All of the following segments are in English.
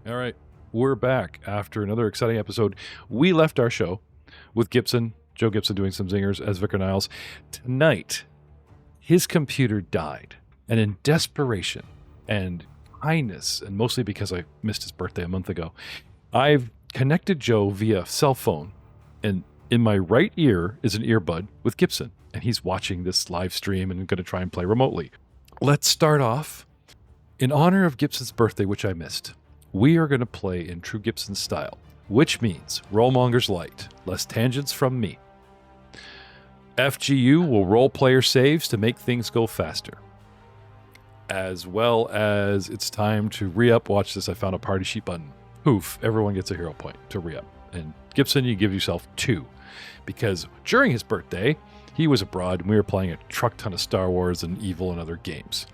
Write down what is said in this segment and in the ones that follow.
All right, we're back after another exciting episode. We left our show with Gibson, Joe Gibson doing some zingers as Vicar Niles. Tonight, his computer died, and in desperation and kindness, and mostly because I missed his birthday a month ago, I've connected Joe via cell phone, and in my right ear is an earbud with Gibson, and he's watching this live stream and going to try and play remotely. Let's start off. In honor of Gibson's birthday, which I missed, we are going to play in true Gibson style, which means Rollmonger's Light, less tangents from me. FGU will roll player saves to make things go faster. As well as it's time to re-up. Watch this, I found a party sheet button. Poof, everyone gets a hero point to re-up. And Gibson, you give yourself 2. Because during his birthday, he was abroad and we were playing a truck ton of Star Wars and Evil and other games.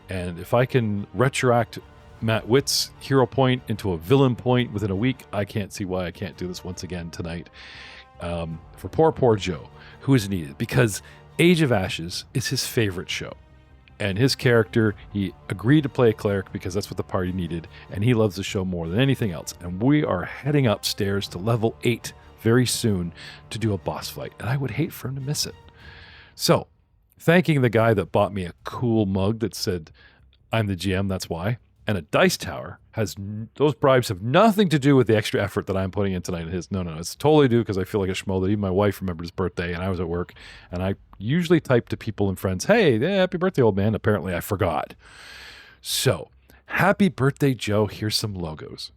And if I can retroact Matt Witt's hero point into a villain point within a week, I can't see why I can't do this once again tonight for poor Joe, who is needed, because Age of Ashes is his favorite show. And his character, he agreed to play a cleric because that's what the party needed, and he loves the show more than anything else. And we are heading upstairs to level 8 very soon to do a boss fight, and I would hate for him to miss it. So, thanking the guy that bought me a cool mug that said, "I'm the GM, that's why," and a dice tower, those bribes have nothing to do with the extra effort that I'm putting in tonight. No, it's totally due because I feel like a schmo that even my wife remembered his birthday and I was at work, and I usually type to people and friends, "Hey, happy birthday, old man." Apparently I forgot. So, happy birthday, Joe. Here's some logos.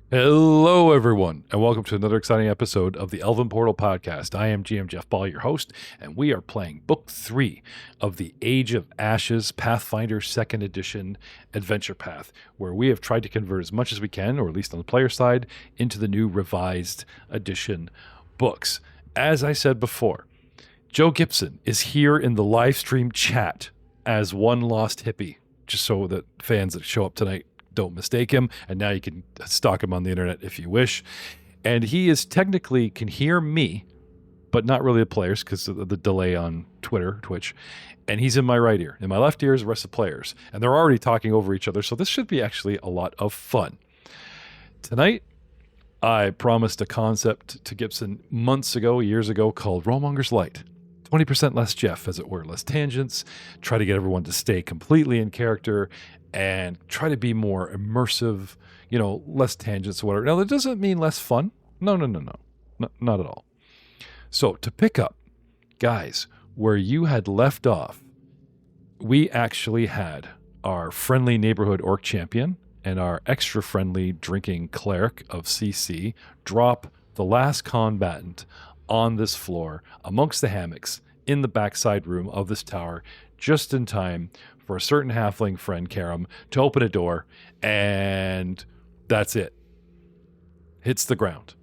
Hello, everyone, and welcome to another exciting episode of the Elven Portal Podcast. I am GM Jeff Ball, your host, and we are playing Book 3 of the Age of Ashes Pathfinder 2nd Edition Adventure Path, where we have tried to convert as much as we can, or at least on the player side, into the new revised edition books. As I said before, Joe Gibson is here in the live stream chat as one lost hippie, just so that fans that show up tonight don't mistake him, and now you can stalk him on the internet if you wish. And he is technically can hear me, but not really the players because of the delay on Twitch. And he's in my right ear. In my left ear is the rest of the players, and they're already talking over each other, so this should be actually a lot of fun. Tonight, I promised a concept to Gibson years ago, called Rollmonger's Light. 20% less Jeff, as it were, less tangents, try to get everyone to stay completely in character, and try to be more immersive, less tangents or whatever. Now, that doesn't mean less fun. No, not at all. So, to pick up, guys, where you had left off, we actually had our friendly neighborhood orc champion and our extra friendly drinking cleric of CC drop the last combatant on this floor amongst the hammocks in the backside room of this tower, just in time for a certain halfling friend, Karam, to open a door, and that's it. Hits the ground.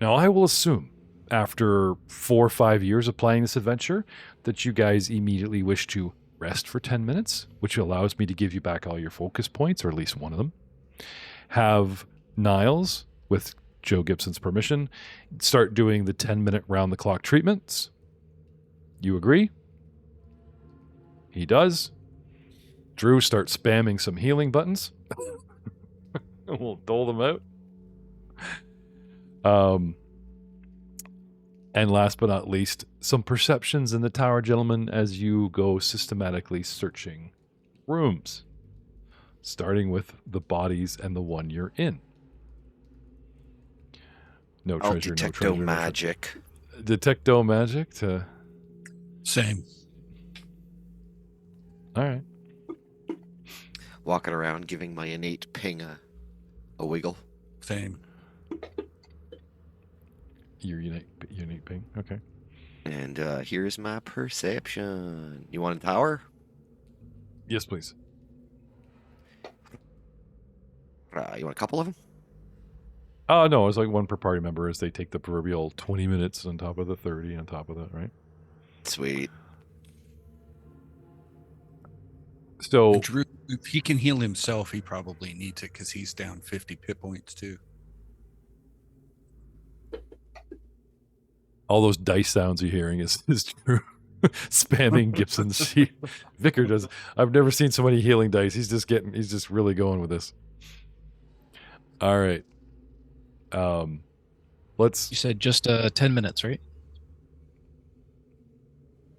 Now, I will assume, after 4 or 5 years of playing this adventure, that you guys immediately wish to rest for 10 minutes, which allows me to give you back all your focus points, or at least one of them. Have Niles, with Joe Gibson's permission, start doing the 10-minute round-the-clock treatments. You agree? He does. Drew starts spamming some healing buttons. We'll dole them out. And last but not least, some perceptions in the tower, gentlemen, as you go systematically searching rooms, starting with the bodies and the one you're in. No treasure, no treasure. Detecto-magic. Detecto-magic to... Same. All right. Walking around giving my innate ping a wiggle. Same. Your unique ping. Okay. And here's my perception. You want a tower? Yes, please. You want a couple of them? No, it's like one per party member as they take the proverbial 20 minutes on top of the 30 on top of that, right? Sweet. So Drew, if he can heal himself, he probably needs it because he's down 50 pit points too. all those dice sounds you're hearing is Drew spamming Gibson's sheet. Vicar does. I've never seen somebody healing dice. He's just really going with this. All right. Let's. You said just 10 minutes, right?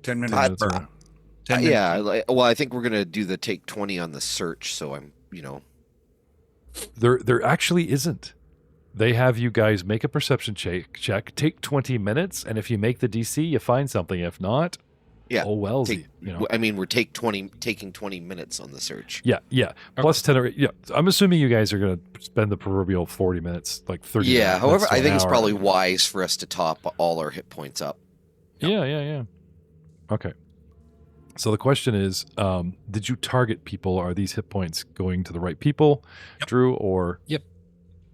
10 minutes. Yeah. Well, I think we're gonna do the take 20 on the search. So I'm, There actually isn't. They have you guys make a perception check, take 20 minutes, and if you make the DC, you find something. If not, yeah. Oh well. I mean, we're taking 20 minutes on the search. Yeah. Okay. Plus 10. Yeah. I'm assuming you guys are going to spend the proverbial 40 minutes, like 30. Yeah. However, I think it's hour. probably wise for us to top all our hit points up. Yeah. Okay. So the question is, did you target people? Are these hit points going to the right people, Drew, or? Yep.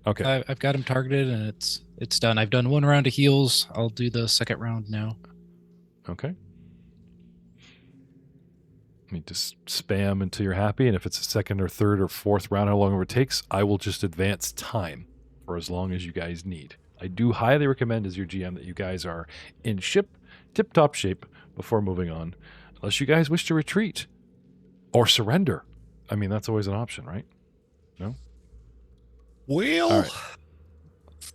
Okay. I've got them targeted, and it's done. I've done one round of heals. I'll do the second round now. Okay. Let me just spam until you're happy, and if it's a second or third or fourth round, how long it takes, I will just advance time for as long as you guys need. I do highly recommend as your GM that you guys are in tip-top shape before moving on, unless you guys wish to retreat or surrender. I mean, that's always an option, right? No? Well,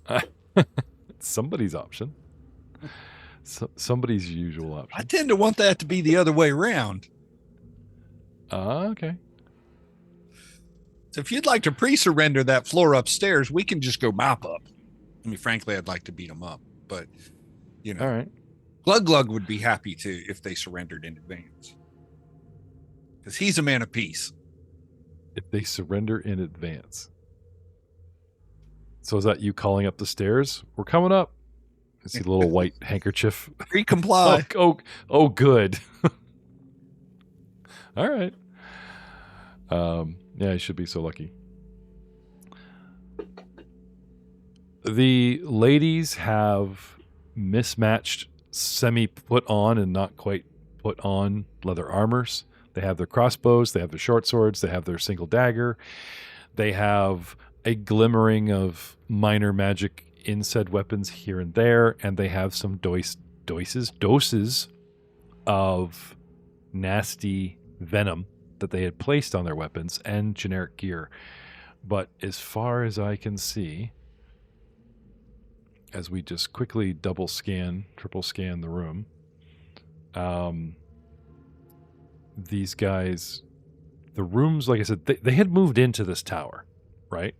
right. Somebody's option. Somebody's usual option. I tend to want that to be the other way around. Okay. So if you'd like to pre-surrender that floor upstairs, we can just go mop up. I mean, frankly, I'd like to beat them up, but All right. Glug would be happy to if they surrendered in advance, because he's a man of peace. If they surrender in advance. So is that you calling up the stairs? We're coming up. I see a little white handkerchief. Pre-comply. Oh, good. All right. Yeah, you should be so lucky. The ladies have mismatched semi-put on and not quite put on leather armors. They have their crossbows, they have their short swords, they have their single dagger. They have a glimmering of minor magic in said weapons here and there, and they have some doses of nasty venom that they had placed on their weapons and generic gear. But as far as I can see, as we just quickly triple scan the room, these guys, the rooms, like I said, they had moved into this tower, right?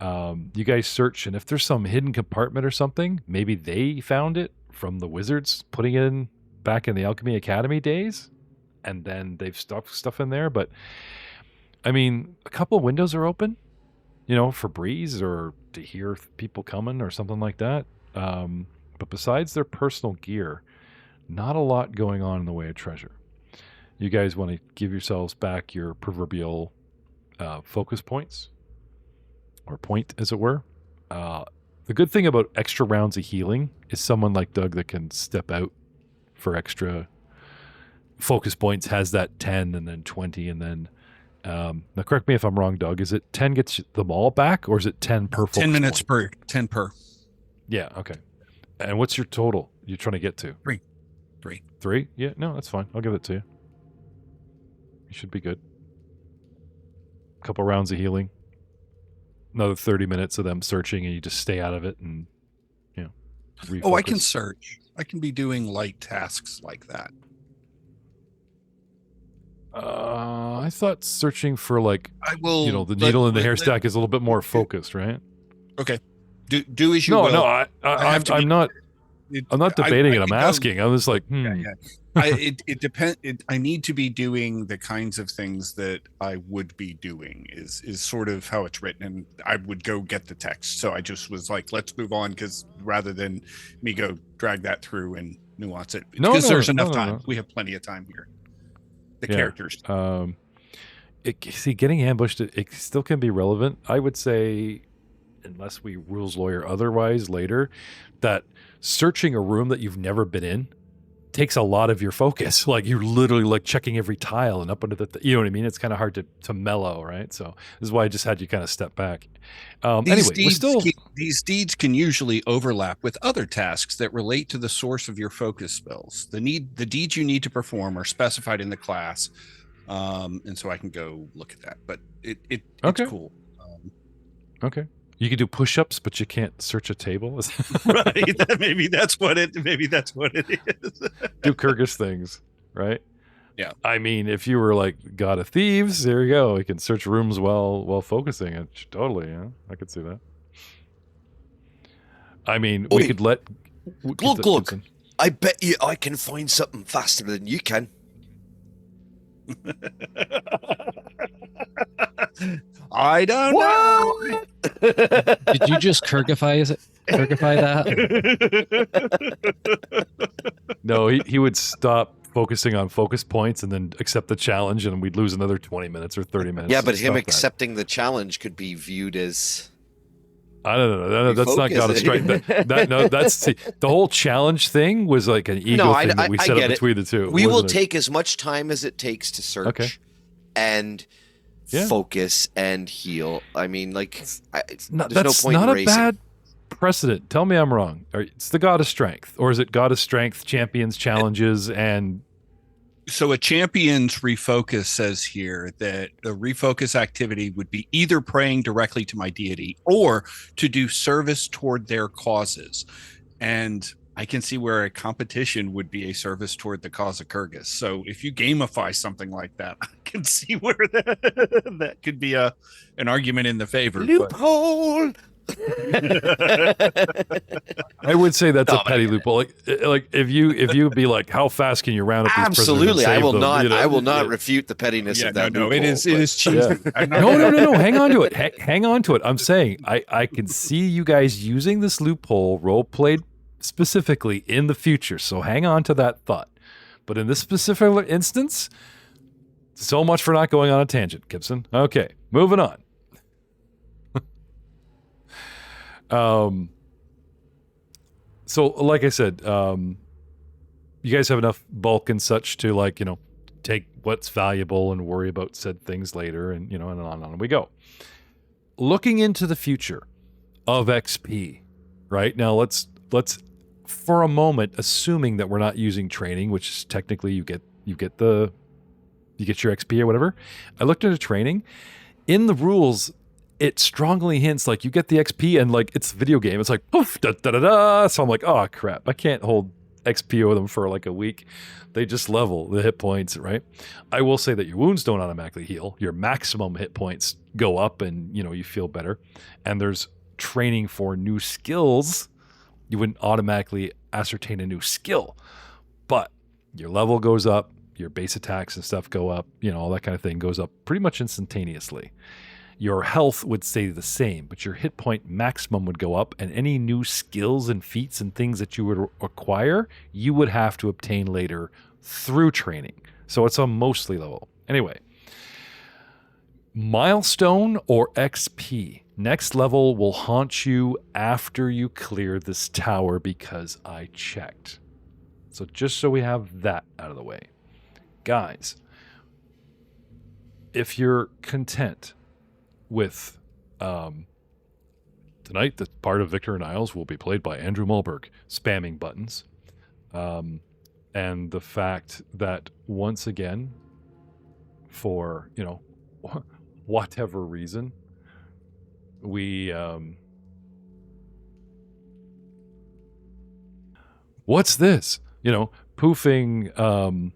You guys search, and if there's some hidden compartment or something, maybe they found it from the wizards putting it in back in the Alchemy Academy days, and then they've stuffed stuff in there. But I mean, a couple windows are open, for breeze or to hear people coming or something like that. But besides their personal gear, not a lot going on in the way of treasure. You guys want to give yourselves back your proverbial focus points, or point, as it were. The good thing about extra rounds of healing is someone like Doug that can step out for extra focus points has that 10 and then 20 and then now correct me if I'm wrong, Doug, is it 10 gets them all back, or is it 10 per focus 10 minutes point? 10 per. Yeah, okay. And what's your total you're trying to get to? 3. Yeah, no, that's fine. I'll give it to you. You should be good. A couple rounds of healing. Another 30 minutes of them searching, and you just stay out of it and, refocus. Oh, I can search. I can be doing light tasks like that. I thought searching for I will. the needle in the haystack is a little bit more focused, right? Okay. Do as you will. No, I'm not. I'm not debating it. I'm could go- asking. I was like, Yeah. It depends. I need to be doing the kinds of things that I would be doing is sort of how it's written, and I would go get the text. So I just was like, let's move on, because rather than me go drag that through and nuance it, because there's enough time. No. We have plenty of time here. The Yeah. characters. See, getting ambushed, it still can be relevant. I would say, unless we rules lawyer otherwise later, that searching a room that you've never been in takes a lot of your focus. Like you're literally like checking every tile and up under the, you know what I mean? It's kind of hard to mellow, right? So this is why I just had you kind of step back. These deeds can usually overlap with other tasks that relate to the source of your focus spells. The deeds you need to perform are specified in the class. And so I can go look at that, but it's cool. Okay. You can do push-ups, but you can't search a table. Right. Maybe that's what it is. Do Kyrgyz things, right? Yeah. I mean, if you were like God of Thieves, there you go. You can search rooms while focusing. It totally, yeah. I could see that. I mean, we could let Glug. I bet you I can find something faster than you can. I don't know. Did you just Kyrgyfy that? No, he would stop focusing on focus points and then accept the challenge, and we'd lose another 20 minutes or 30 minutes. Yeah, but him accepting the challenge could be viewed as... I don't know. That's not God of Strength. That's the whole challenge thing was like an ego thing that we set up between the two. We will take as much time as it takes to search and focus and heal. I mean, like, there's no point in racing. That's not a bad precedent. Tell me I'm wrong. It's the God of Strength, or is it God of Strength, champions, challenges, and... So a champion's refocus says here that a refocus activity would be either praying directly to my deity or to do service toward their causes. And I can see where a competition would be a service toward the cause of Kyrgyz. So if you gamify something like that, I can see where that could be an argument in the favor. Loophole! I would say that's a petty loophole. Like if you be like, how fast can you round up these Absolutely, I will them? not. You know, I will not refute the pettiness of that. No, it is cheesy. Yeah. No. Hang on to it. Hang on to it. I'm saying I can see you guys using this loophole role played specifically in the future. So hang on to that thought. But in this specific instance, so much for not going on a tangent, Gibson. Okay, moving on. So like I said, you guys have enough bulk and such to, like, you know, take what's valuable and worry about said things later, and, you know, and on we go. Looking into the future of XP, right? Now let's for a moment, assuming that we're not using training, which is technically you get your XP or whatever. I looked into training. In the rules, it strongly hints like you get the XP and like it's a video game. It's like poof, da da da da. So I'm like, oh crap, I can't hold XP with them for like a week. They just level the hit points, right? I will say that your wounds don't automatically heal. Your maximum hit points go up, and you know you feel better. And there's training for new skills. You wouldn't automatically ascertain a new skill, but your level goes up, your base attacks and stuff go up. You know, all that kind of thing goes up pretty much instantaneously. Your health would stay the same, but your hit point maximum would go up, and any new skills and feats and things that you would acquire, you would have to obtain later through training. So it's a mostly level. Anyway, milestone or XP. Next level will haunt you after you clear this tower because I checked. So just so we have that out of the way. Guys, if you're content with tonight, the part of Victor and Isles will be played by Andrew MalBurg, spamming buttons, and the fact that once again, for whatever reason, we what's this? Poofing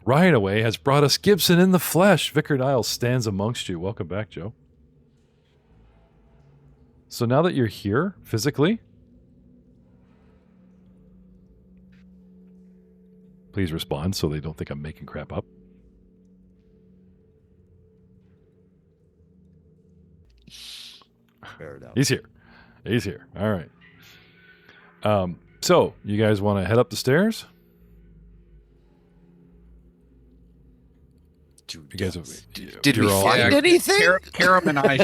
Ryan away has brought us Gibson in the flesh. Vicar Niles stands amongst you. Welcome back, Joe. So now that you're here physically, please respond so they don't think I'm making crap up. Fair enough. He's here. He's here. All right. So you guys want to head up the stairs? Did we find anything? Karam and I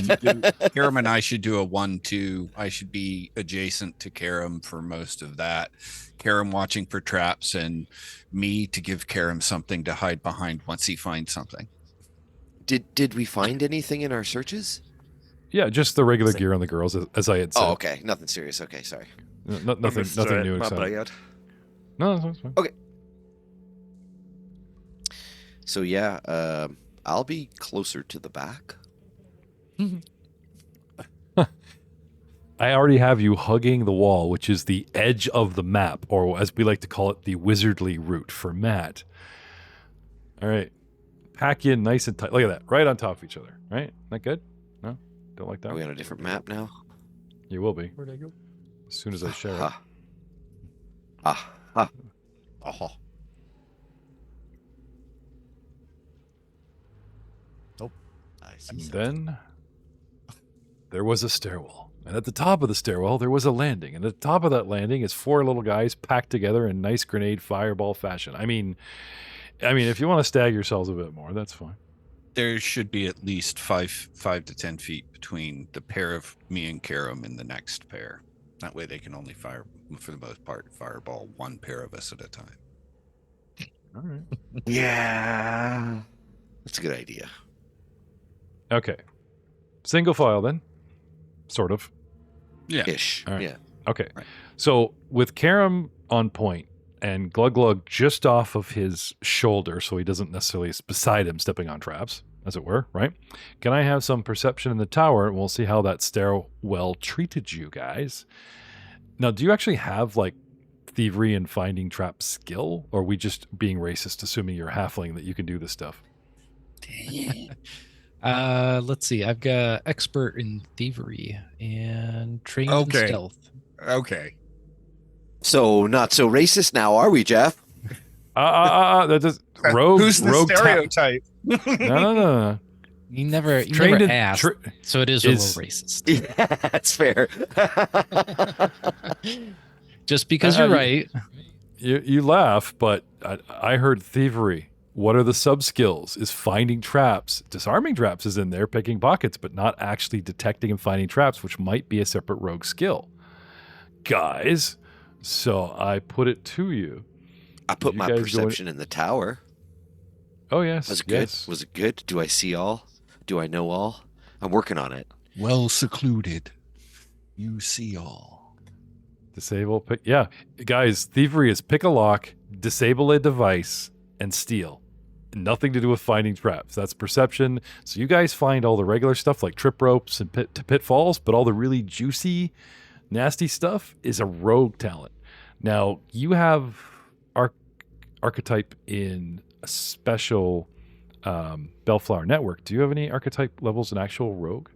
should do a 1-2. I should be adjacent to Karam for most of that. Karam watching for traps, and me to give Karam something to hide behind once he finds something. Did we find anything in our searches? Yeah, just the regular gear on the girls, as I had said. Oh, okay. Nothing serious. Okay, sorry. Nothing new and exciting. No, that's fine. Okay. So yeah, I'll be closer to the back. I already have you hugging the wall, which is the edge of the map, or as we like to call it, the wizardly route for Matt. All right. Pack in nice and tight. Look at that. Right on top of each other. Right? Not good? No? Don't like that? Are we on a different map now? You will be. Where'd I go? As soon as I share it. Nope. I see And something. then there was a stairwell. And at the top of the stairwell, there was a landing. And at the top of that landing is 4 little guys packed together in nice grenade fireball fashion. I mean, if you want to stagger yourselves a bit more, that's fine. There should be at least 5 to 10 feet between the pair of me and Karam and the next pair. That way they can only fire, for the most part, fireball one pair of us at a time. All right. Yeah. That's a good idea. Okay. Single file then. Sort of. Yeah. Ish. All right. Yeah. Okay. Right. So with Karam on point and Glug Glug just off of his shoulder, so he doesn't necessarily beside him stepping on traps, as it were, right? Can I have some perception in the tower, and we'll see how that stairwell treated you guys. Now, do you actually have like thievery and finding trap skill, or are we just being racist, assuming you're a halfling that you can do this stuff? Let's see. I've got expert in thievery and trained in stealth. Okay. So not so racist now, are we, Jeff? That does rogue. Who's the rogue stereotype? No. You never Trained in- asked, so it is a little racist. Yeah, that's fair. Just because you're right. You laugh, but I heard thievery. What are the sub skills? Is finding traps. Disarming traps is in there, picking pockets, but not actually detecting and finding traps, which might be a separate rogue skill. Guys, so I put it to you. I put You my guys perception in the tower. Oh, yes. Was it good? Yes. Was it good? Do I see all? Do I know all? I'm working on it. Well secluded. You see all. Disable, pick. Yeah. Guys, thievery is pick a lock, disable a device, and steal. Nothing to do with finding traps. That's perception. So you guys find all the regular stuff like trip ropes and pitfalls, but all the really juicy, nasty stuff is a rogue talent. Now, you have archetype in a special Bellflower network. Do you have any archetype levels in actual rogue?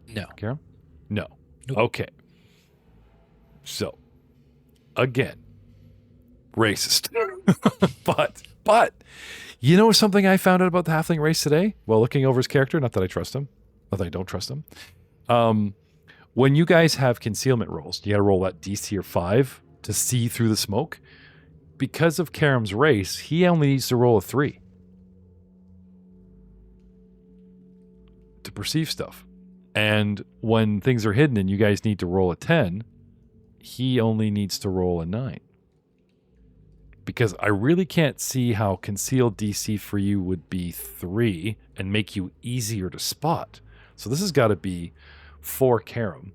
No. Karen? No. Nope. Okay. So, again, racist. but, you know something I found out about the halfling race today? While looking over his character, not that I trust him, not that I don't trust him. When you guys have concealment rolls, you got to roll that DC or 5 to see through the smoke. Because of Karam's race, he only needs to roll a 3 to perceive stuff. And when things are hidden and you guys need to roll a 10, he only needs to roll a 9. Because I really can't see how concealed DC for you would be 3 and make you easier to spot. So this has got to be for Karam.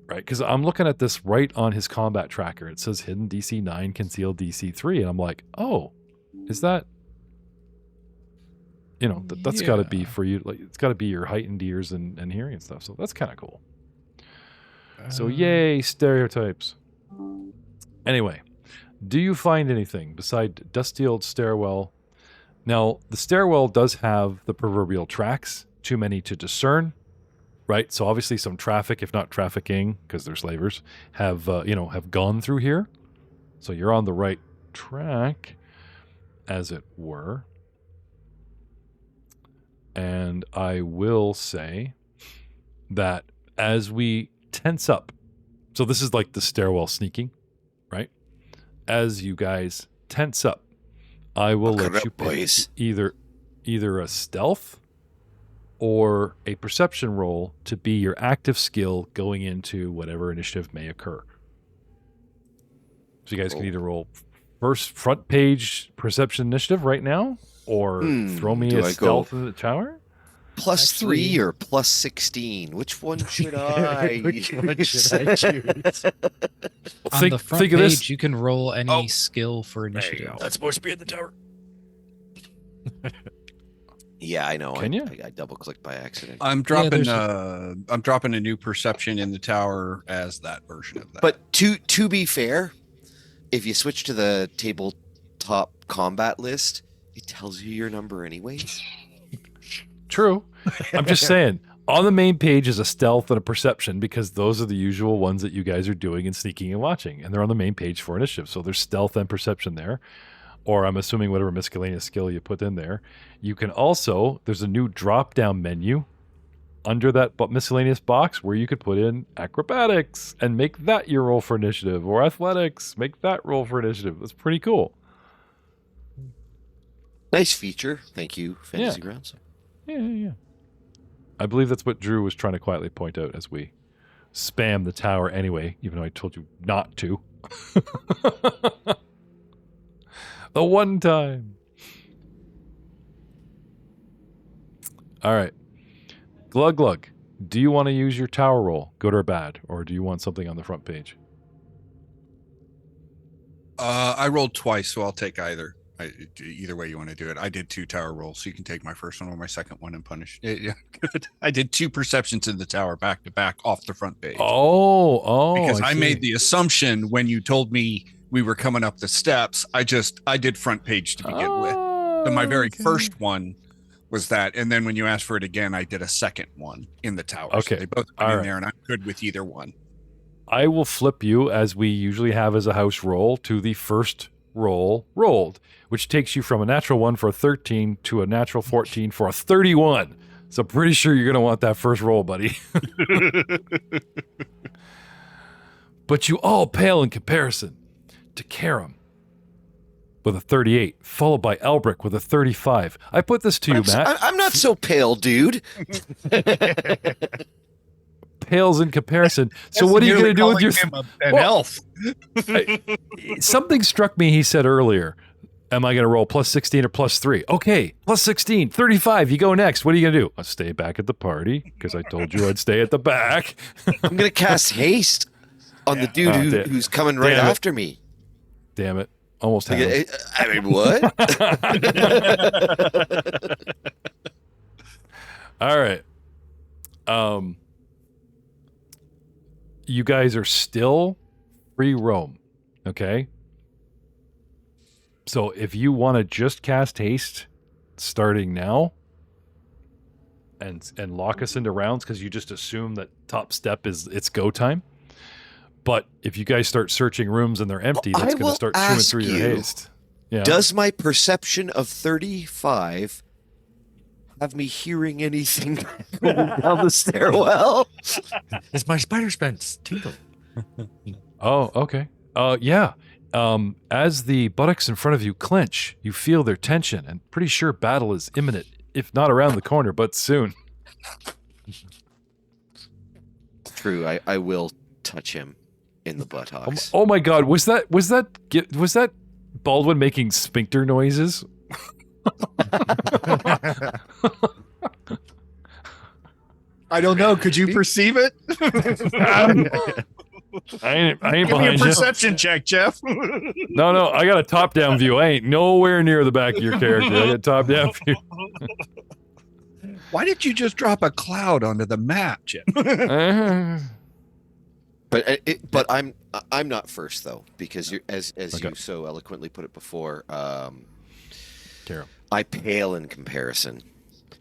Right? Because I'm looking at this right on his combat tracker. It says hidden DC 9, concealed DC 3. And I'm like, oh, is that... You know, that's got to be for you. Like, it's got to be your heightened ears and hearing and stuff. So that's kind of cool. So yay, stereotypes. Anyway, do you find anything beside dusty old stairwell? Now, the stairwell does have the proverbial tracks, too many to discern, right? So obviously some traffic, if not trafficking, because they're slavers, have gone through here. So you're on the right track, as it were. And I will say that as we tense up, so this is like the stairwell sneaking, right? As you guys tense up, I will let you pick either a stealth or a perception roll to be your active skill going into whatever initiative may occur. So you guys can either roll first front page perception initiative right now, or throw me a stealth in the tower. +3 or +16? Which one should I? Which one should I choose? On the front page, you can roll any skill for initiative. That's supposed to be in the tower. Yeah, I know. Can you? I double-clicked by accident. I'm dropping I'm dropping a new perception in the tower as that version of that. But to be fair, if you switch to the tabletop combat list, it tells you your number anyways. True. I'm just saying, on the main page is a stealth and a perception, because those are the usual ones that you guys are doing and sneaking and watching, and they're on the main page for initiative. So there's stealth and perception there, or I'm assuming whatever miscellaneous skill you put in there. You can also, there's a new drop-down menu under that miscellaneous box where you could put in acrobatics and make that your roll for initiative, or athletics, make that roll for initiative. That's pretty cool. Nice feature. Thank you, Fantasy Grounds. Yeah. I believe that's what Drew was trying to quietly point out as we spam the tower anyway, even though I told you not to. The one time. All right. Glug Glug, do you want to use your tower roll, good or bad, or do you want something on the front page? I rolled twice, so I'll take either. Either way you want to do it. I did 2 tower rolls, so you can take my first one or my second one and punish. Yeah, good. I did 2 perceptions in the tower back to back off the front page. Because I made the assumption when you told me we were coming up the steps, I did front page to begin with. So my very first one was that, and then when you asked for it again, I did a second one in the tower. Okay, so they both went in there, and I'm good with either one. I will flip you, as we usually have as a house roll, to the first roll rolled, which takes you from a natural 1 for a 13 to a natural 14 for a 31. So pretty sure you're going to want that first roll, buddy. But you all pale in comparison to Karam with a 38, followed by Elbrick with a 35. I put this to you, Matt. I'm not so pale, dude. Pales in comparison. So what are you going to do with your... an elf. Something struck me, he said earlier. Am I going to roll +16 or +3? Okay, +16, 35. You go next. What are you going to do? I'll stay back at the party because I told you I'd stay at the back. I'm going to cast haste on the dude who's coming right after me. Damn it. Almost had him. I mean, what? All right. You guys are still free roam, okay? So if you want to just cast haste starting now and lock us into rounds, because you just assume that top step is it's go time. But if you guys start searching rooms and they're empty, that's going to start chewing through your haste. Yeah. Does my perception of 35 have me hearing anything down the stairwell? Is my spider sense tingle? Oh, okay. Yeah. As the buttocks in front of you clench, you feel their tension, and pretty sure battle is imminent, if not around the corner, but soon. True, I will touch him in the buttocks. Oh my God, was that Baldwin making sphincter noises? I don't know. Could you perceive it? I ain't Give me behind a you. perception check, Jeff. No, I got a top-down view. I ain't nowhere near the back of your character. I got a top-down view. Why did you just drop a cloud onto the map, Jim? But I'm not first though, because you're as you so eloquently put it before. Carol. I pale in comparison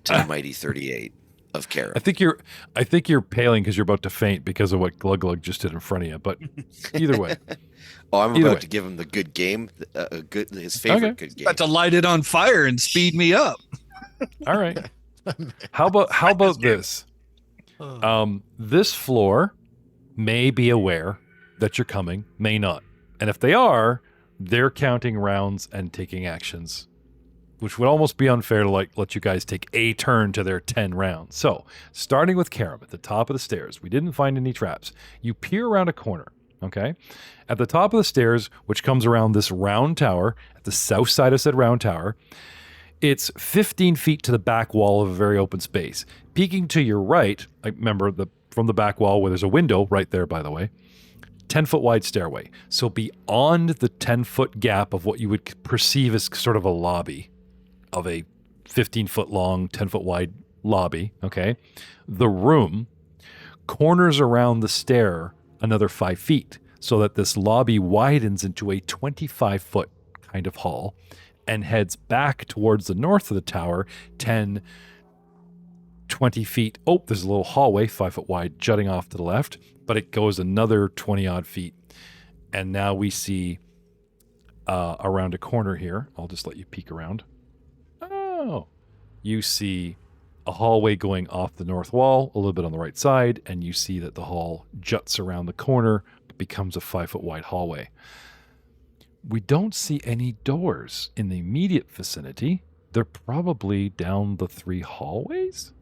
to the mighty 38. of Karen. I think you're paling because you're about to faint because of what Glug Glug just did in front of you. But either way. I'm about to give him the good game, his favorite good game. About to light it on fire and speed me up. All right. How about this? This floor may be aware that you're coming, may not. And if they are, they're counting rounds and taking actions, which would almost be unfair to let you guys take a turn to their 10 rounds. So, starting with Karam at the top of the stairs, we didn't find any traps. You peer around a corner, okay? At the top of the stairs, which comes around this round tower, at the south side of said round tower, it's 15 feet to the back wall of a very open space. Peeking to your right, remember from the back wall where there's a window right there, by the way, 10-foot wide stairway. So beyond the 10-foot gap of what you would perceive as sort of a lobby of a 15-foot long, 10-foot wide lobby, okay? The room corners around the stair another 5 feet so that this lobby widens into a 25-foot kind of hall and heads back towards the north of the tower 10, 20 feet. Oh, there's a little hallway, 5 foot wide, jutting off to the left, but it goes another 20 odd feet. And now we see around a corner here. I'll just let you peek around. Oh, you see a hallway going off the north wall, a little bit on the right side, and you see that the hall juts around the corner, becomes a 5 foot wide hallway. We don't see any doors in the immediate vicinity. They're probably down the 3 hallways.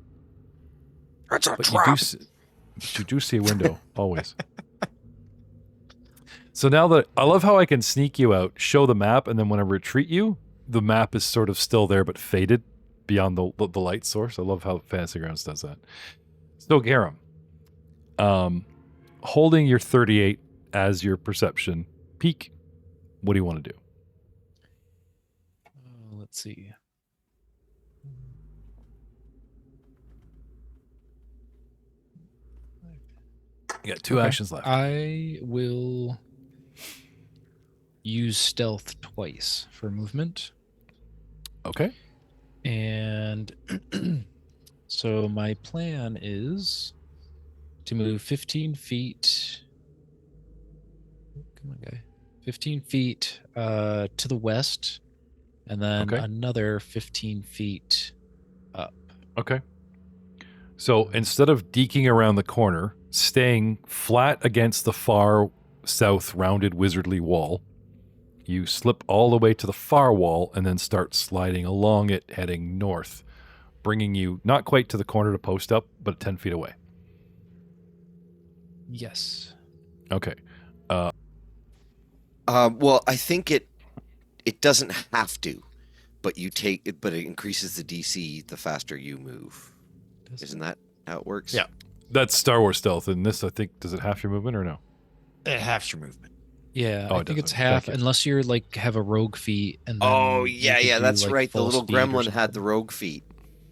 That's a But trap. you do see a window, always. So now that I love how I can sneak you out, show the map, and then when I retreat you, the map is sort of still there but faded beyond the light source. I love how Fantasy Grounds does that. So Garam, holding your 38 as your perception peak, what do you want to do? Let's see. You got 2 actions left. I will use stealth twice for movement. Okay. And so my plan is to move 15 feet. Come on, guy. 15 feet to the west, and then another 15 feet up. Okay. So instead of deking around the corner, staying flat against the far south rounded wizardly wall, you slip all the way to the far wall and then start sliding along it, heading north, bringing you not quite to the corner to post up, but 10 feet away. Yes. Okay. Well, I think it doesn't have to, but it increases the DC the faster you move. Isn't that how it works? Yeah. That's Star Wars stealth. And this, I think, does it half your movement or no? It halves your movement. Yeah, Oh, I think it's half, unless you're have a rogue feat. And then that's right. The full little speed or gremlin something. had the rogue feat.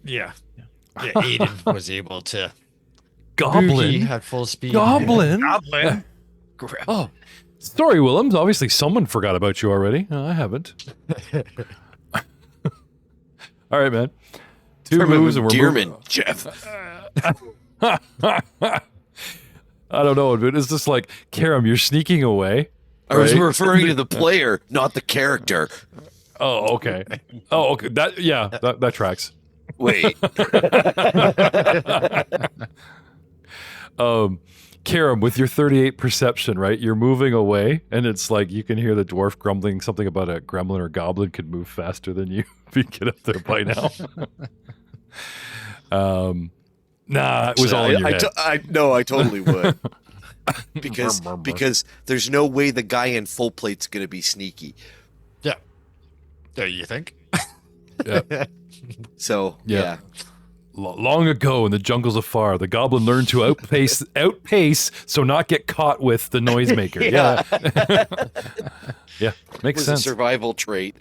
Yeah. Aiden was able to. Goblin? He had full speed. Goblin? Goblin. Oh, sorry, Willems. Obviously, someone forgot about you already. No, I haven't. All right, man. 2 moves and we're moving. Jeff. I don't know, but it's just like, Karam, you're sneaking away. I was referring to the player, not the character. Oh, okay. Oh, okay. That tracks. Wait. Karam, with your 38 perception, right? You're moving away, and it's like you can hear the dwarf grumbling something about a gremlin or goblin could move faster than you if you get up there by now. Nah, it was all in your head. I totally would. because there's no way the guy in full plate's going to be sneaky. Yeah. Do you think? Yeah. So, yeah. Long ago in the jungles of far, the goblin learned to outpace so not get caught with the noisemaker. Yeah, makes sense. A survival trait.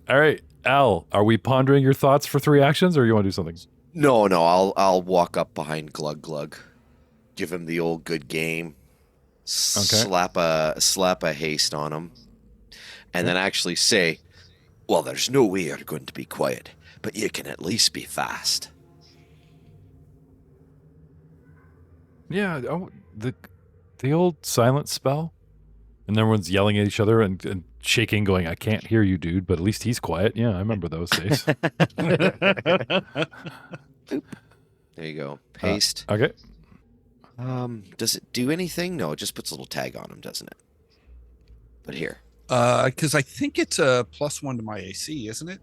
All right, Alll, are we pondering your thoughts for 3 actions, or you want to do something? No, I'll walk up behind Glug Glug, give him the old good game, slap a haste on him, and then actually say, "Well, there's no way you're going to be quiet, but you can at least be fast." Yeah. Oh, the old silent spell, and everyone's yelling at each other and shaking, going, "I can't hear you, dude." But at least he's quiet. Yeah, I remember those days. There you go. Paste. Okay. Does it do anything? No, it just puts a little tag on him, doesn't it? But here. Because I think it's a +1 to my AC, isn't it?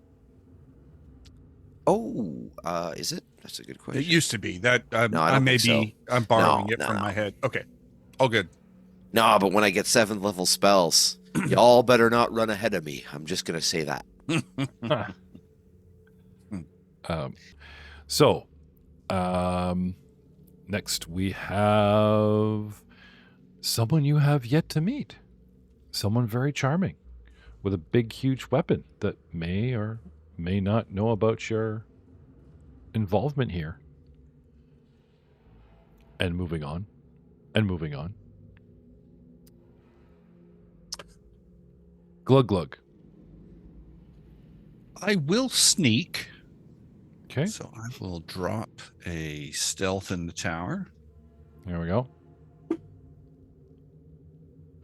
Oh, is it? That's a good question. It used to be that. No, I don't think so. I'm borrowing No, it from no. my head. Okay, all good. No, but when I get 7th level spells, y'all better not run ahead of me. I'm just gonna say that. Next we have someone you have yet to meet. Someone very charming with a big, huge weapon that may or may not know about your involvement here. And moving on. And moving on. Glug glug. I will sneak. Okay. So I will drop a stealth in the tower. There we go.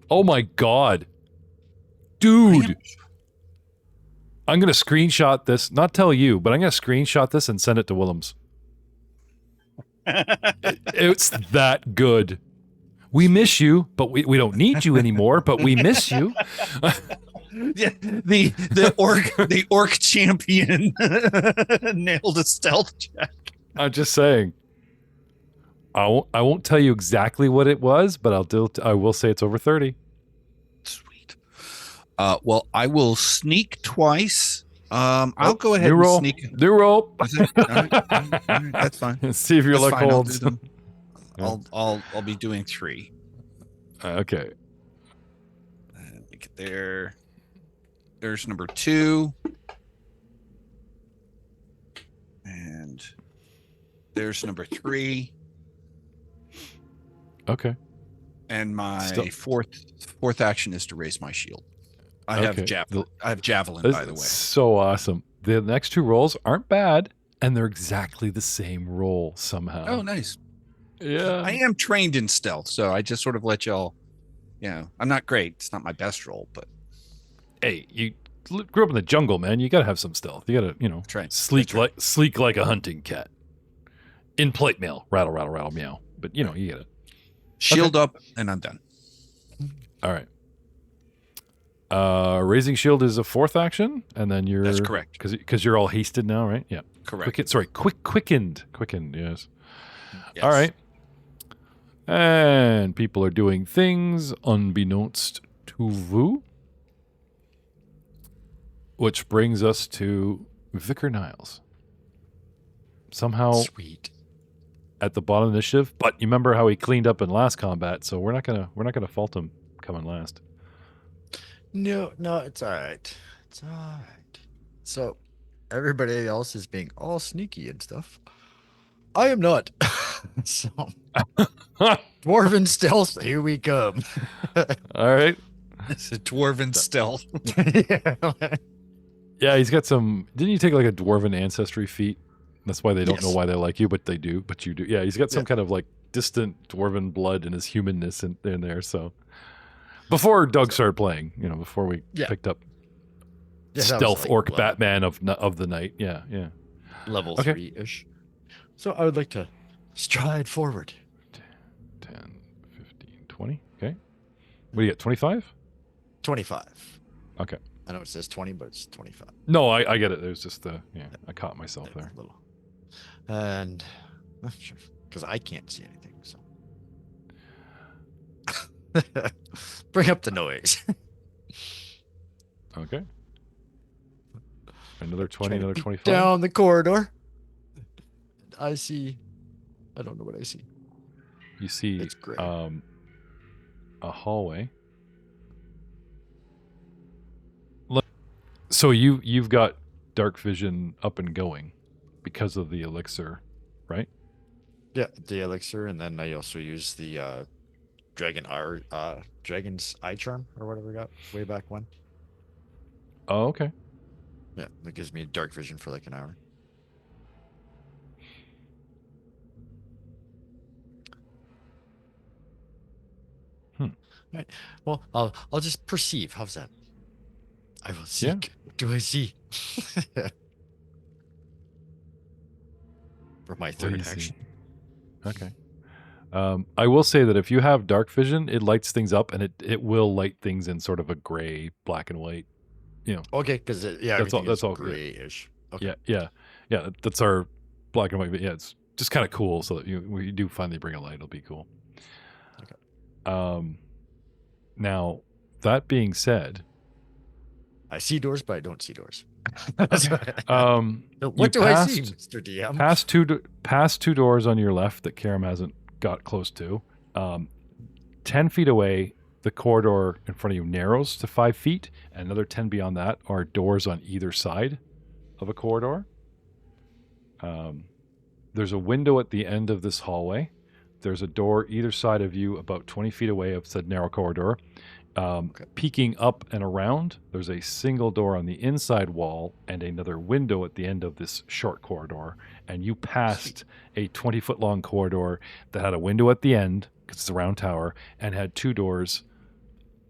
Oh my god. Dude. I'm going to screenshot this. Not tell you, but I'm going to screenshot this and send it to Willems. It's that good. We miss you, but we don't need you anymore, but we miss you. Yeah, the orc champion nailed a stealth check. I'm just saying. I won't tell you exactly what it was, but I will say it's over 30. Sweet. Well, I will sneak twice. I'll go ahead New and roll. sneak. New roll. All right, that's fine. See if your That's luck fine, I'll holds. do them. I'll be doing 3. Okay. Let me get there. There's number 2. And there's number 3. Okay. And my Still- fourth action is to raise my shield. I have javelin, This by the way. is so awesome. The next 2 rolls aren't bad, and they're exactly the same roll somehow. Oh, nice. Yeah. I am trained in stealth, so I just sort of let y'all. I'm not great. It's not my best roll, but Hey, you grew up in the jungle, man. You got to have some stealth. You got to, that's right. sleek like a hunting cat. In plate mail, rattle, rattle, rattle, meow. But you get it. Shield up, and I'm done. All right. Raising shield is a 4th action, and then you're. That's correct. Because you're all hasted now, right? Yeah. Correct. Quickened. Yes. Yes. All right. And people are doing things unbeknownst to Vu. Which brings us to Vicar Niles. Somehow Sweet. at the bottom of the initiative, but you remember how he cleaned up in last combat, so we're not gonna fault him coming last. No, it's all right. It's all right. So, everybody else is being all sneaky and stuff. I am not. So, dwarven stealth, here we come. All right. It's a dwarven stealth. Yeah. Yeah, he's got some. Didn't you take like a dwarven ancestry feat? That's why they don't know Yes. why they like you, but they do. But you do. Yeah, he's got some kind of like distant dwarven blood in his humanness in there. So before Doug started playing, before we picked up Yeah, that was stealth like orc level- Batman of the night. Yeah. Level Okay. 3-ish. So I would like to stride forward. 10, 15, 20. Okay. What do you get? 25? 25. Okay. I know it says 20, but it's 25. No, I get it. It was just I caught myself there. Little. And because I can't see anything, so bring up the noise. Okay. Another 20, Trying to another peek 25. down the corridor. I don't know what I see. You see It's gray. a hallway. So you've got dark vision up and going because of the elixir, right? Yeah, the elixir, and then I also use the dragon's eye charm or whatever I got way back when. Oh, okay. Yeah, that gives me dark vision for like an hour. Right. Well, I'll just perceive. How's that? I will seek. Yeah. What do I see? For my What do third you see? action. Okay. I will say that if you have dark vision, it lights things up, and it will light things in sort of a gray, black and white. Okay, because That's all. That's all. grayish. Okay. Yeah. That's our black and white. But yeah, it's just kind of cool. So that when you do finally bring a light, it'll be cool. Okay. Now that being said, I see doors, but I don't see doors. you What do I see, passed- Mr. DM? past two doors on your left that Karam hasn't got close to. 10 feet away, the corridor in front of you narrows to 5 feet, and another 10 beyond that are doors on either side of a corridor. There's a window at the end of this hallway. There's a door either side of you about 20 feet away of said narrow corridor. Peeking up and around, there's a single door on the inside wall and another window at the end of this short corridor. And you passed a 20-foot long corridor that had a window at the end, because it's a round tower, and had two doors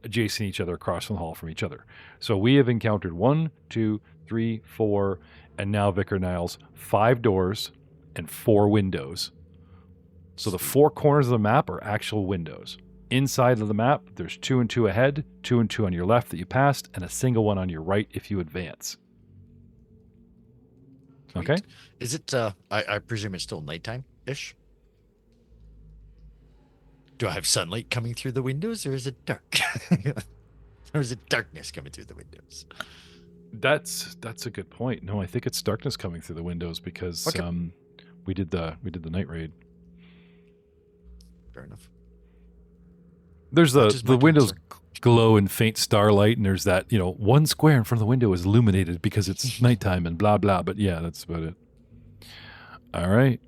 adjacent each other across from the hall from each other. So we have encountered 1, 2, 3, 4, and now Vicar Niles, 5 doors and 4 windows. So the 4 corners of the map are actual windows. Inside of the map, there's 2 and 2 ahead, 2 and 2 on your left that you passed, and a single one on your right if you advance. Sweet. Okay? Is it, I presume it's still nighttime-ish? Do I have sunlight coming through the windows, or is it dark? Or is it darkness coming through the windows? That's a good point. No, I think it's darkness coming through the windows because we did the night raid. Fair enough. There's Just my the windows concern. glow in faint starlight, and there's that, 1 square in front of the window is illuminated because it's nighttime and blah blah. But yeah, that's about it. All right.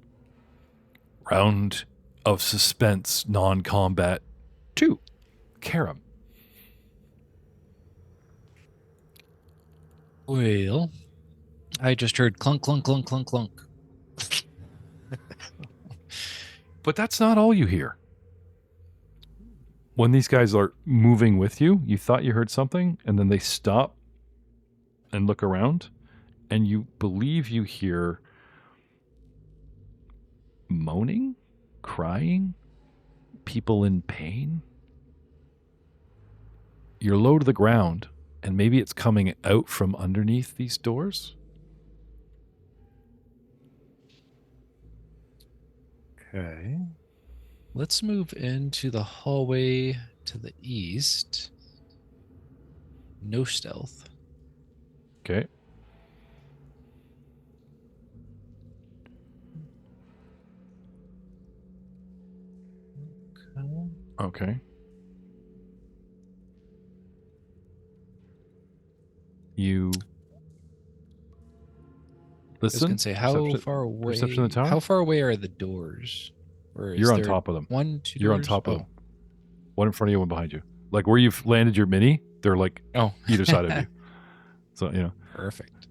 Round of suspense, non-combat 2. Karam. Well, I just heard clunk, clunk, clunk, clunk, clunk. But that's not all you hear. When these guys are moving with you, you thought you heard something, and then they stop and look around, and you believe you hear moaning, crying, people in pain. You're low to the ground, and maybe it's coming out from underneath these doors. Okay. Let's move into the hallway to the east. No stealth. Okay. Okay. You I was listen. gonna say, how Perception- far away? perception of the tower? How far away are the doors? Or is You're on there top of them. 1, 2 You're on doors? top of Oh. them. One in front of you, one behind you. Like where you've landed your mini, they're like Oh, either side of you. So, perfect.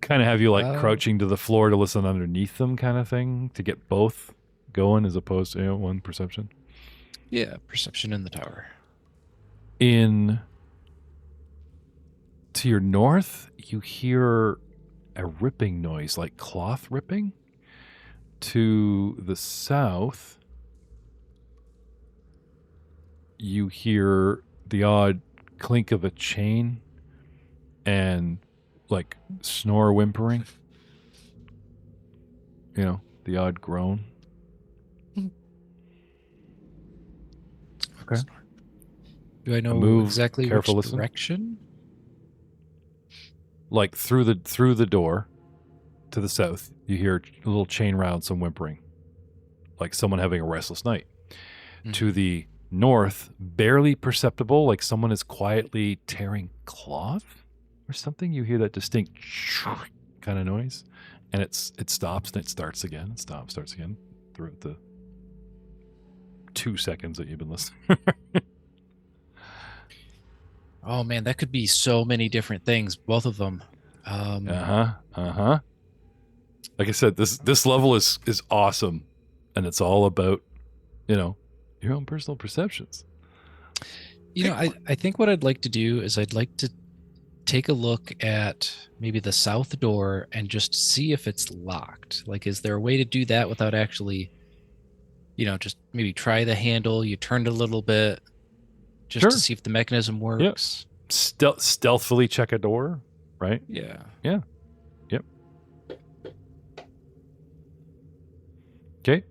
kind of have you like Well- crouching to the floor to listen underneath them kind of thing to get both going as opposed to one perception. Yeah, perception in the tower. To your north, you hear a ripping noise like cloth ripping. To the south, you hear the odd clink of a chain and like snore whimpering. The odd groan. Okay. Do I know move, exactly careful which listen. direction? Like through the door to the south, you hear a little chain rattle, some whimpering, like someone having a restless night. To the north, barely perceptible, like someone is quietly tearing cloth or something. You hear that distinct kind of noise, and it stops and it starts again. It stops, starts again throughout the 2 seconds that you've been listening. Oh man, that could be so many different things. Both of them. Like I said, this level is awesome, and it's all about your own personal perceptions. I think what I'd like to do is I'd like to take a look at maybe the south door and just see if it's locked. Like, is there a way to do that without actually, just maybe try the handle, you turn it a little bit just to see if the mechanism works. Stealthily check a door, right? Yeah. Yeah. Yep. Okay.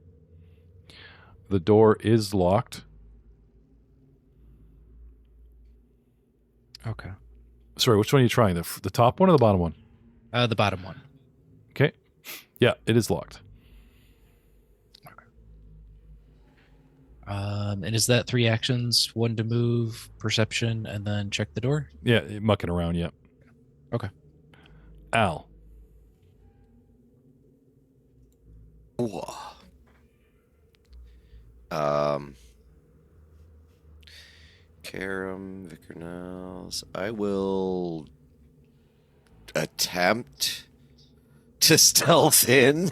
The door is locked. Okay. Sorry, which one are you trying? The top one or the bottom one? The bottom one. Okay. Yeah, it is locked. Okay. And is that 3 actions? 1 to move, perception, and then check the door? Yeah, mucking around, yeah. Okay. Alll. Karam, Vickernels. I will attempt to stealth in.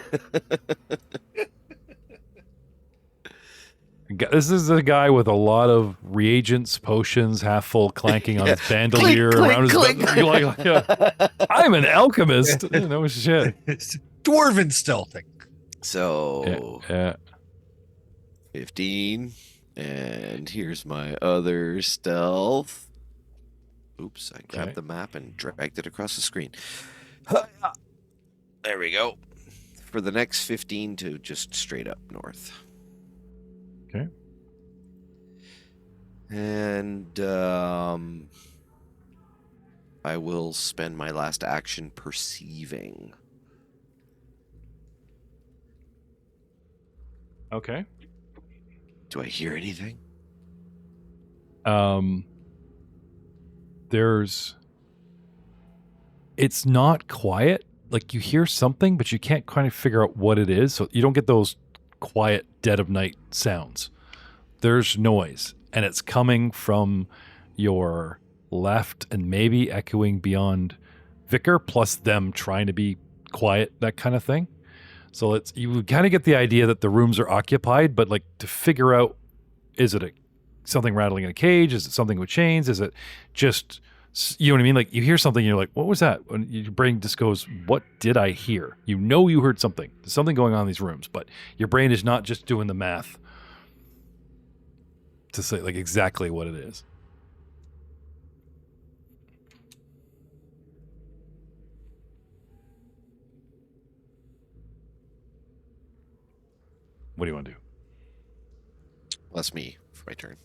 This is a guy with a lot of reagents, potions, half full clanking on his bandolier around his back. I'm an alchemist. No shit. Dwarven stealthing. So, yeah. 15. And here's my other stealth. Oops, I grabbed the map and dragged it across the screen. There we go. For the next 15 to just straight up north. Okay. And I will spend my last action perceiving. Okay. Do I hear anything? It's not quiet. Like, you hear something, but you can't kind of figure out what it is. So you don't get those quiet dead of night sounds. There's noise, and it's coming from your left and maybe echoing beyond Vicar, plus them trying to be quiet, that kind of thing. So you kind of get the idea that the rooms are occupied, but like to figure out, is it something rattling in a cage? Is it something with chains? Is it just, you know what I mean? Like, you hear something and you're like, what was that? And your brain just goes, what did I hear? You know you heard something. There's something going on in these rooms, but your brain is not just doing the math to say like exactly what it is. What do you want to do? That's me for my turn.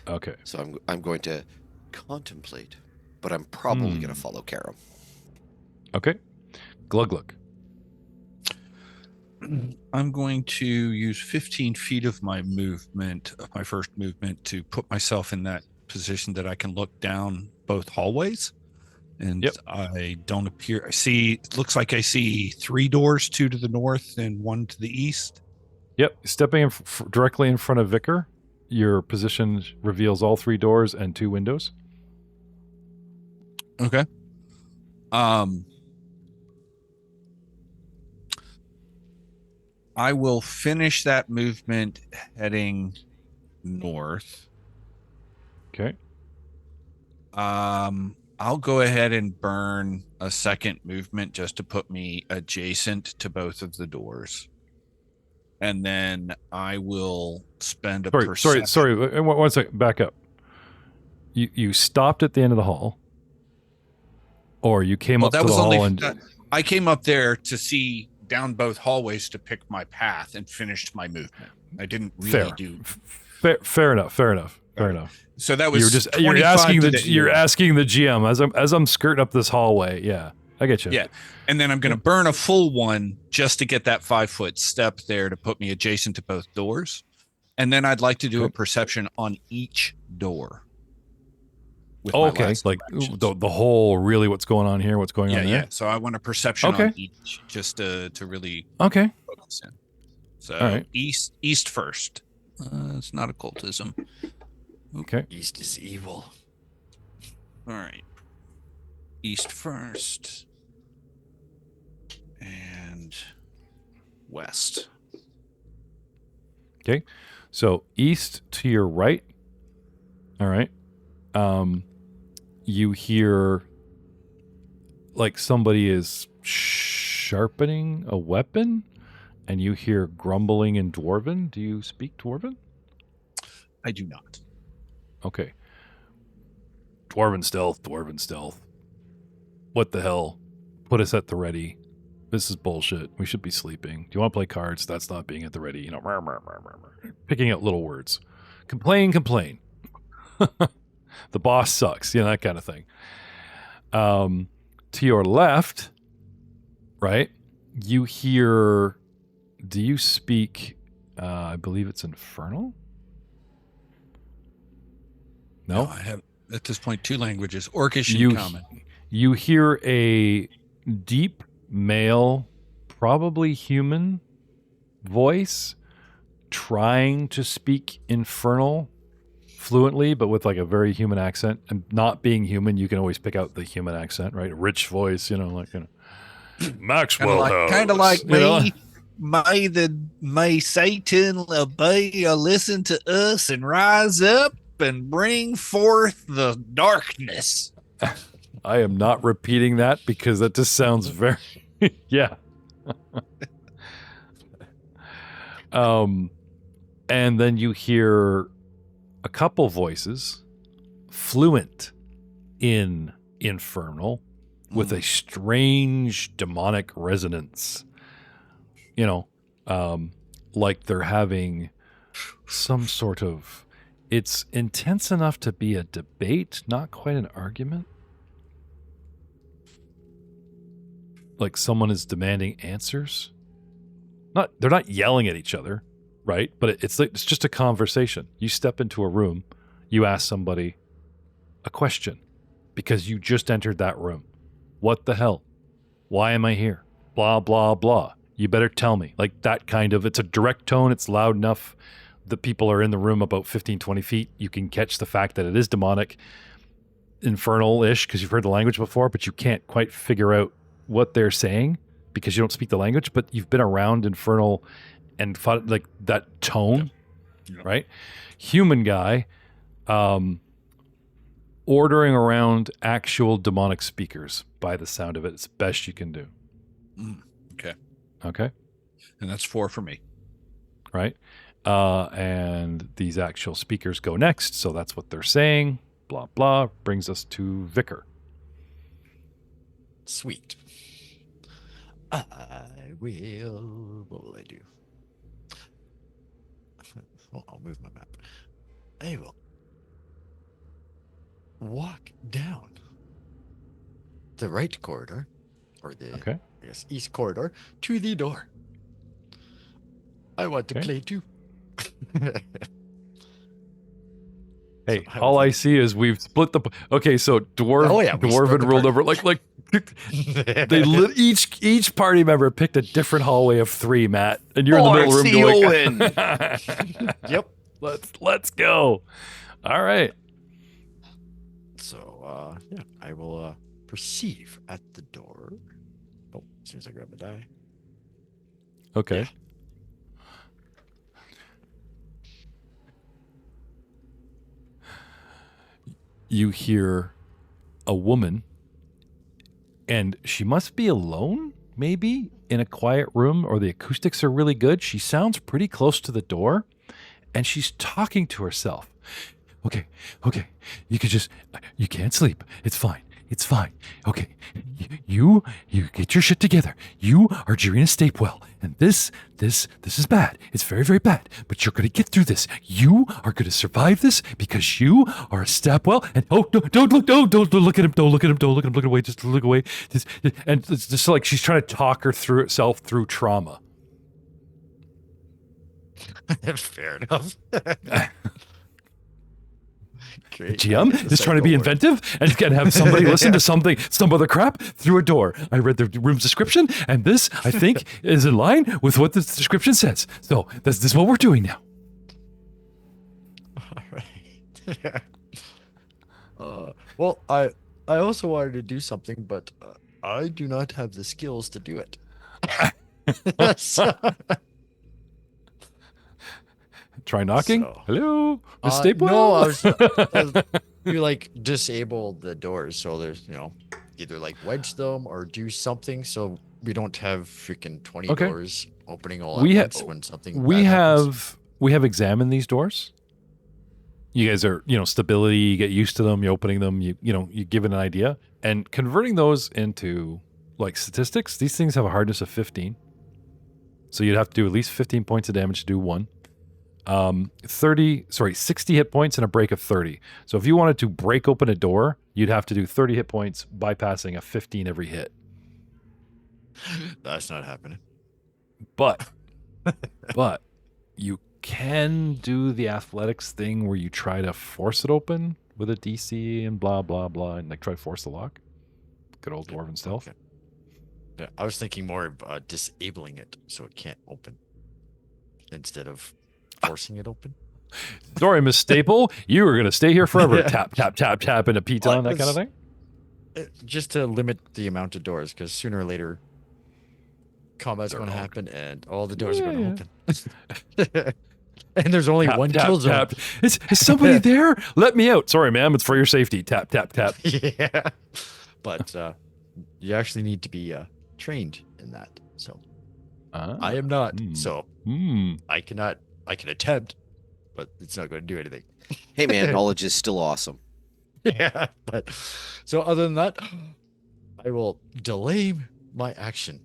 Okay. So I'm going to contemplate, but I'm probably going to follow Karam. Okay. Glug. I'm going to use 15 feet of my first movement, to put myself in that position that I can look down both hallways. And I don't appear. It looks like I see 3 doors, 2 to the north and 1 to the east. Yep. Stepping directly in front of Vicar, your position reveals all 3 doors and 2 windows. Okay. I will finish that movement heading north. Okay. I'll go ahead and burn a second movement just to put me adjacent to both of the doors. And then I will spend a perception. Sorry. One second. Back up. You stopped at the end of the hall, or you came up to the hall and I came up there to see down both hallways to pick my path and finished my movement. I didn't really do. Fair enough. So that was you're asking the GM as I'm skirting up this hallway. Yeah, I get you. Yeah, and then I'm going to burn a full one just to get that 5-foot step there to put me adjacent to both doors, and then I'd like to do a perception on each door. Okay, like the whole really what's going on here, what's going on there. Yeah. So I want a perception on each just to really focus in. So right. East first. It's not occultism. Okay. East is evil. All right. East first. And west. Okay. So east to your right. All right. You hear like somebody is sharpening a weapon, and you hear grumbling in Dwarven. Do you speak Dwarven? I do not. Okay. Dwarven stealth. What the hell? Put us at the ready. This is bullshit. We should be sleeping. Do you want to play cards? That's not being at the ready. You know, picking out little words. Complain. The boss sucks. You know, that kind of thing. To your left, right, you hear... Do you speak... I believe it's Infernal? No? I have, at this point, 2 languages. Orcish and Common. You hear a deep male, probably human voice trying to speak Infernal fluently, but with like a very human accent. And not being human, you can always pick out the human accent, right? A rich voice, you know, like, you know, Maxwell House. Kind of like You know? me. May Satan obey or listen to us and rise up and bring forth the darkness. I am not repeating that because that just sounds very, yeah. And then you hear a couple voices fluent in Infernal with a strange demonic resonance. You know, like they're having some sort of, it's intense enough to be a debate, not quite an argument. Like someone is demanding answers. They're not yelling at each other, right? But it's just a conversation. You step into a room, you ask somebody a question because you just entered that room. What the hell? Why am I here? Blah, blah, blah. You better tell me. Like that kind of, it's a direct tone. It's loud enough. The people are in the room about 15, 20 feet. You can catch the fact that it is demonic, infernal-ish, because you've heard the language before, but you can't quite figure out what they're saying because you don't speak the language, but you've been around infernal and fought like that tone, right? Human guy, ordering around actual demonic speakers by the sound of it. It's best you can do. Okay. And that's 4 for me. Right. And these actual speakers go next. So that's what they're saying. Blah, blah. Brings us to Vicar. Sweet. I will... What will I do? Well, I'll move my map. I will walk down the right corridor, or the I guess east corridor, to the door. I want to play too. Hey, so all I see is we've split the... Okay, so Dwarven rule number, like they each party member picked a different hallway of 3, Matt, and you're in the middle room going... Yep. Let's go. All right. So, yeah, I will perceive at the door. Oh, as soon as I grab the die. Okay. Yeah. You hear a woman, and she must be alone, maybe, in a quiet room, or the acoustics are really good. She sounds pretty close to the door, and she's talking to herself. Okay, you can't sleep. It's fine. Okay, you get your shit together. You are Jirina Stapewell, and this is bad. It's very, very bad. But you're gonna get through this. You are gonna survive this because you are a Stapwell. And don't look at him. Don't look at him. Look away. Just look away. And it's just like she's trying to talk herself through trauma. Fair enough. Great. GM is trying to be inventive and can have somebody listen to some other crap through a door. I read the room's description, and this, I think, is in line with what the description says. So this is what we're doing now. All right. Well, I also wanted to do something, but I do not have the skills to do it. Try knocking. So- Hello, Miss Staple. No, I was you like disable the doors so there's either like wedge them or do something so we don't have freaking 20 Okay. doors opening all We at ha- once when something we bad happens. have examined these doors. You guys are, stability, you get used to them, you opening them, you give it an idea. And converting those into like statistics, these things have a hardness of 15. So you'd have to do at least 15 points of damage to do one. 60 hit points and a break of 30. So if you wanted to break open a door, you'd have to do 30 hit points bypassing a 15 every hit. That's not happening. But you can do the athletics thing where you try to force it open with a DC and blah blah blah and like try to force the lock. Good old dwarven stealth. Okay. Yeah, I was thinking more of disabling it so it can't open instead of forcing it open. Sorry, Miss Staple, you were gonna stay here forever. Tap tap tap tap and a piton, that kind of thing. Just to limit the amount of doors, because sooner or later, combat's They're going to all happen, and all the doors are Yeah, going to open. And there's only one kill zone. Is somebody there? Let me out. Sorry, ma'am. It's for your safety. Tap tap tap. Yeah, but you actually need to be trained in that. So I am not. So I cannot. I can attempt, but it's not going to do anything. Hey, man, knowledge is still awesome. Yeah, but so other than that, I will delay my action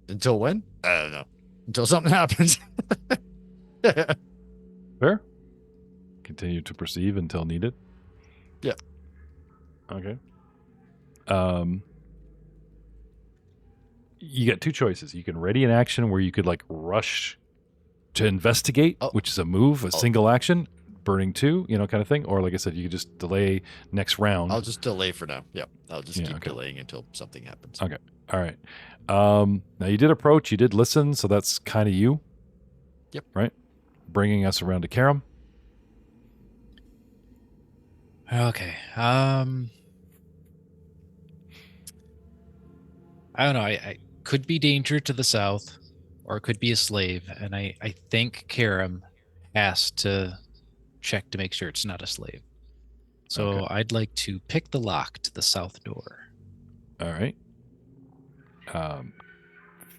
until when? I don't know. Until something happens. Fair. Continue to perceive until needed. Yeah. Okay. You got two choices. You can ready an action where you could like rush to investigate, which is a move, a single action, burning 2, kind of thing. Or like I said, you could just delay next round. I'll just delay for now. Yep. I'll just keep delaying until something happens. Okay. All right. Now you did approach, you did listen, so that's kind of you. Yep. Right? Bringing us around to Karam. Okay. I don't know. I could be danger to the south, or it could be a slave, and I think Karam has to check to make sure it's not a slave. So Okay. I'd like to pick the lock to the south door. All right.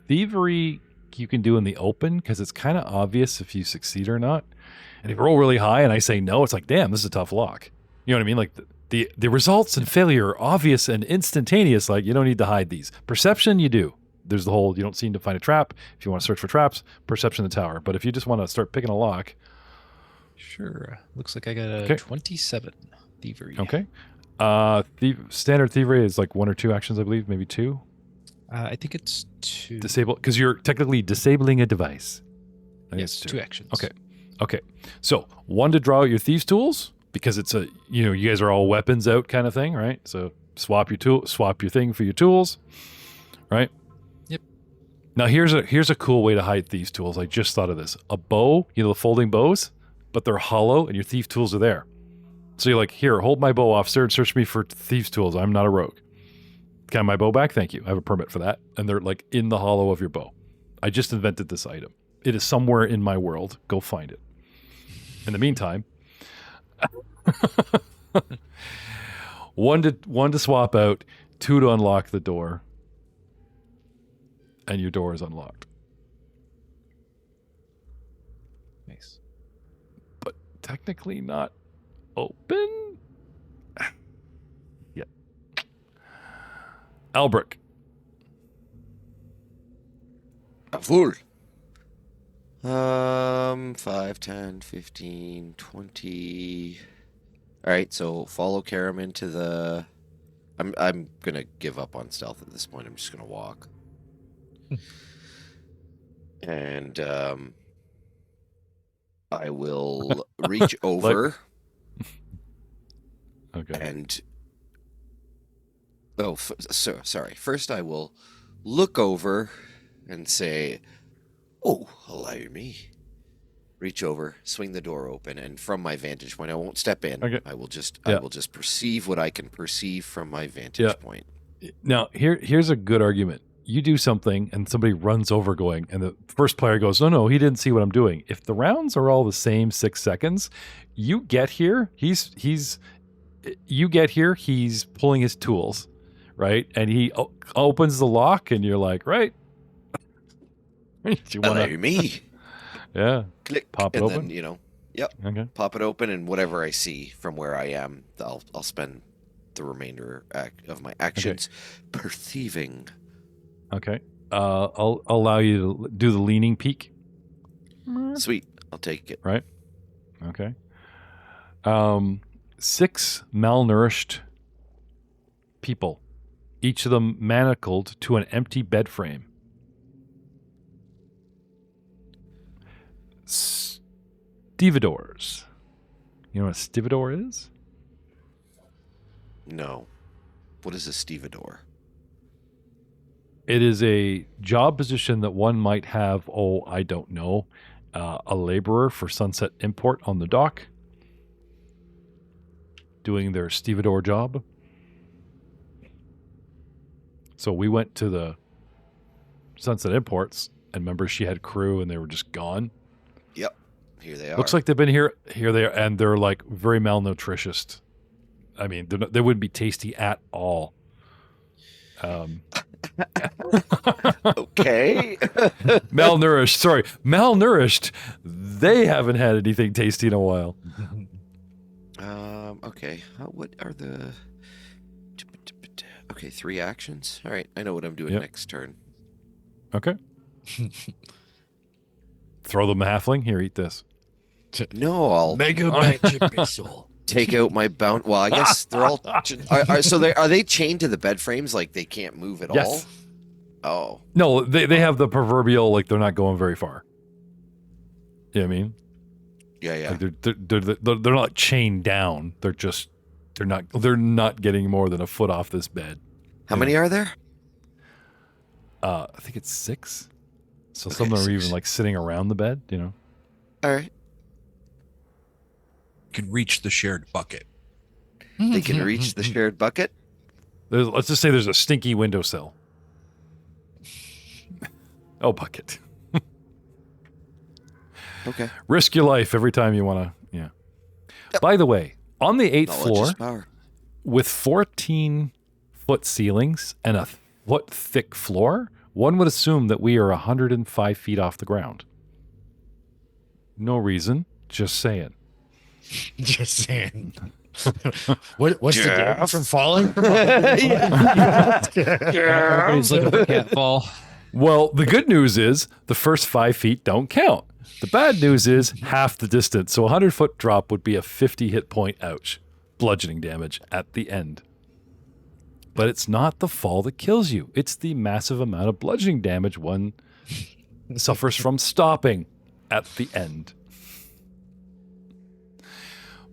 Thievery you can do in the open because it's kind of obvious if you succeed or not. And if you roll really high and I say no, it's like, damn, this is a tough lock. You know what I mean? Like the results and failure are obvious and instantaneous. Like you don't need to hide these. Perception, you do. There's the whole, you don't seem to find a trap. If you want to search for traps, perception the tower. But if you just want to start picking a lock. Sure. Looks like I got a Okay. 27 thievery. Okay. Standard thievery is like 1 or 2 actions, I believe, maybe 2. I think it's 2. Disable, because you're technically disabling a device. I think Yes, it's 2 actions. Okay. So 1 to draw out your thieves' tools because it's a, you guys are all weapons out kind of thing, right? So swap your thing for your tools, right? Yep. Now here's a cool way to hide thieves' tools. I just thought of this. A bow, the folding bows, but they're hollow and your thief tools are there. So you're like, here, hold my bow, officer, and search me for thieves' tools. I'm not a rogue. Can I have my bow back? Thank you. I have a permit for that. And they're like in the hollow of your bow. I just invented this item. It is somewhere in my world. Go find it. In the meantime, 1 to swap out, 2 to unlock the door, and your door is unlocked. Nice. But technically not open. Yep. Albrecht. Full. 5, 10, 15, 20. All right, so follow Karam into the. I'm gonna give up on stealth at this point. I'm just gonna walk. And I will reach over Okay. and. Oh, sorry. First, I will look over and say, "Oh, allow me." Reach over, swing the door open, and from my vantage point, I won't step in. Okay. I will just Yeah. perceive what I can perceive from my vantage point. Now, here's a good argument. you do something and somebody runs over going, and the first player goes, no, he didn't see what I'm doing. If the rounds are all the same 6 seconds, you get here, he's pulling his tools, right? And he opens the lock, and you're like, right. Do you want to me? Yeah. Click. Pop it and open? Then, yep. Okay. Pop it open, and whatever I see from where I am, I'll spend the remainder of my actions perceiving. Okay. I'll allow you to do the leaning peek. Sweet. I'll take it. Right. Okay. 6 malnourished people, each of them manacled to an empty bed frame. Stevedores. You know what a stevedore is? No. What is a stevedore? It is a job position that one might have, I don't know, a laborer for Sunset Import on the dock, doing their stevedore job. So we went to the Sunset Imports, and remember she had crew and they were just gone. Yep. Here they are. Looks like they've been here they are, and they're like very malnutritious. I mean, they wouldn't be tasty at all. Okay. Malnourished. They haven't had anything tasty in a while. Okay. What are the... Okay, 3 actions. All right, I know what I'm doing next turn. Okay. Throw them a halfling. Here, eat this. No, I'll Mega Magic Missile. take out my bounty. Well, I guess they're all... Are they chained to the bed frames like they can't move at all? Oh. No, they have the proverbial, like, they're not going very far. You know what I mean? Yeah. Like they're not chained down. They're not getting more than a foot off this bed. How many are there? I think it's 6. So some of them are even like sitting around the bed, you know. All right. Can reach the shared bucket. They can reach the shared bucket? Let's just say there's a stinky windowsill. Bucket. Okay. Risk your life every time you want to, yeah. Yep. By the way, on the 8th Knowledge floor, is power. with 14-foot ceilings and a foot-thick floor, one would assume that we are 105 feet off the ground. No reason, just saying. Just saying. What's the damage from falling? Everybody's looking for cat fall. Well, the good news is the first 5 feet don't count. The bad news is half the distance. So a 100-foot drop would be a 50 hit point, ouch, bludgeoning damage at the end. But it's not the fall that kills you. It's the massive amount of bludgeoning damage one suffers from stopping at the end.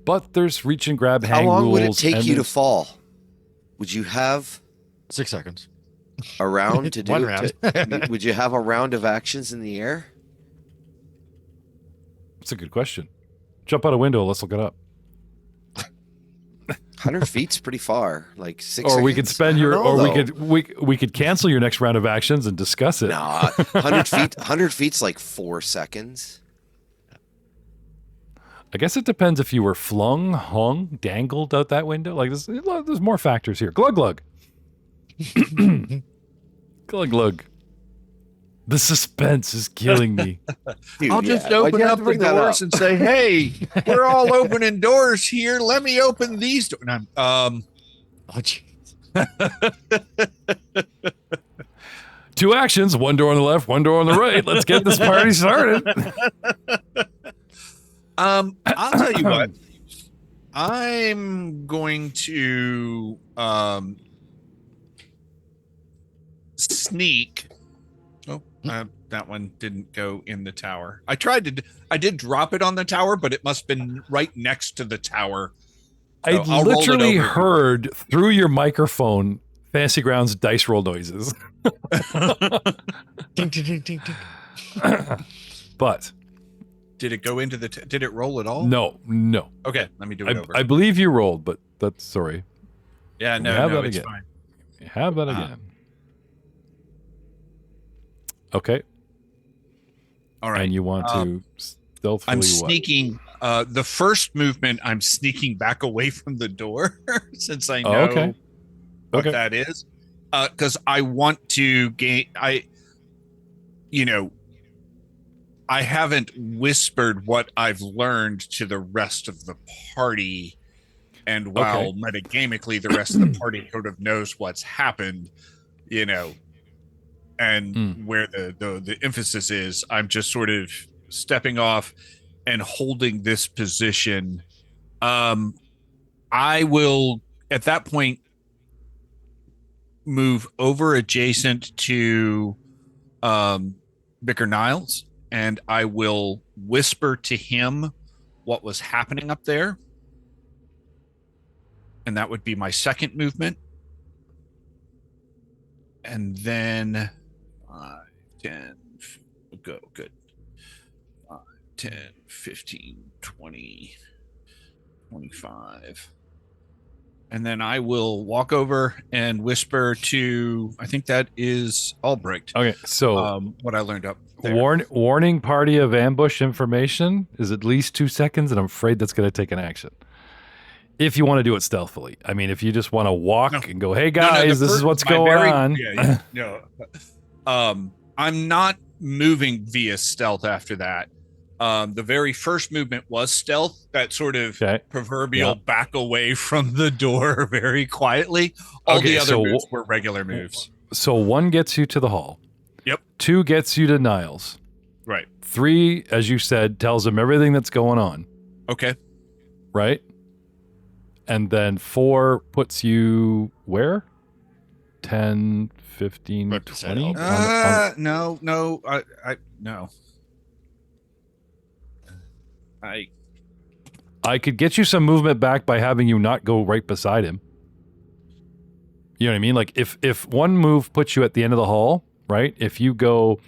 But there's reach and grab hang rules. How long would it take you to fall? Would you have 6 seconds. a round to do? One round. Would you have a round of actions in the air? That's a good question. Jump out a window. Let's look it up. 100 feet's pretty far. Like 6 Or seconds. we could spend your, I don't know, we could cancel your next round of actions and discuss it. Nah, 100 feet's like 4 seconds. I guess it depends if you were flung, hung, dangled out that window. Like there's more factors here. Glug glug. Glug glug. The suspense is killing me. Dude, I'll just why'd open you have up to the bring that doors up? and say, "Hey, we're all opening doors here. Let me open these doors." Oh, jeez. 2 actions, 1 door on the left, 1 door on the right. Let's get this party started. I'll tell you what. I'm going to sneak. Oh, that one didn't go in the tower. I did drop it on the tower, but it must have been right next to the tower. So I I'll roll it literally over. heard through your microphone Fantasy Grounds dice roll noises. Ding, ding, ding, ding, ding. But Did it go into the? Did it roll at all? no. Okay, let me do it over. I believe you rolled, but that's sorry. Yeah, Have no, that it's again. fine. Have that again. Okay. All right. And you want to stealthily I'm what? sneaking. The first movement, I'm sneaking back away from the door since I know okay. what Okay. that is. Because I want to gain. I haven't whispered what I've learned to the rest of the party. And while metagamically the rest of the party sort of knows what's happened, and where the emphasis is, I'm just sort of stepping off and holding this position. I will, at that point, move over adjacent to Vicar Niles, and I will whisper to him what was happening up there. And that would be my second movement. And then 5, 10, go, good. 5, 10, 15, 20, 25. And then I will walk over and whisper to, I think that is Albrecht. Okay, so what I learned up there. Warning party of ambush information is at least 2 seconds, and I'm afraid that's going to take an action. If you want to do it stealthily. I mean, if you just want to walk and go, hey guys, this is what's going on. I'm not moving via stealth after that. The very first movement was stealth, that sort of proverbial back away from the door very quietly. All the other moves were regular moves. So 1 gets you to the hall. Yep. 2 gets you to Niles. Right. 3, as you said, tells him everything that's going on. Okay. Right? And then 4 puts you where? 10, 15, 20? No. No. I could get you some movement back by having you not go right beside him. You know what I mean? Like if 1 move puts you at the end of the hall, right? If you go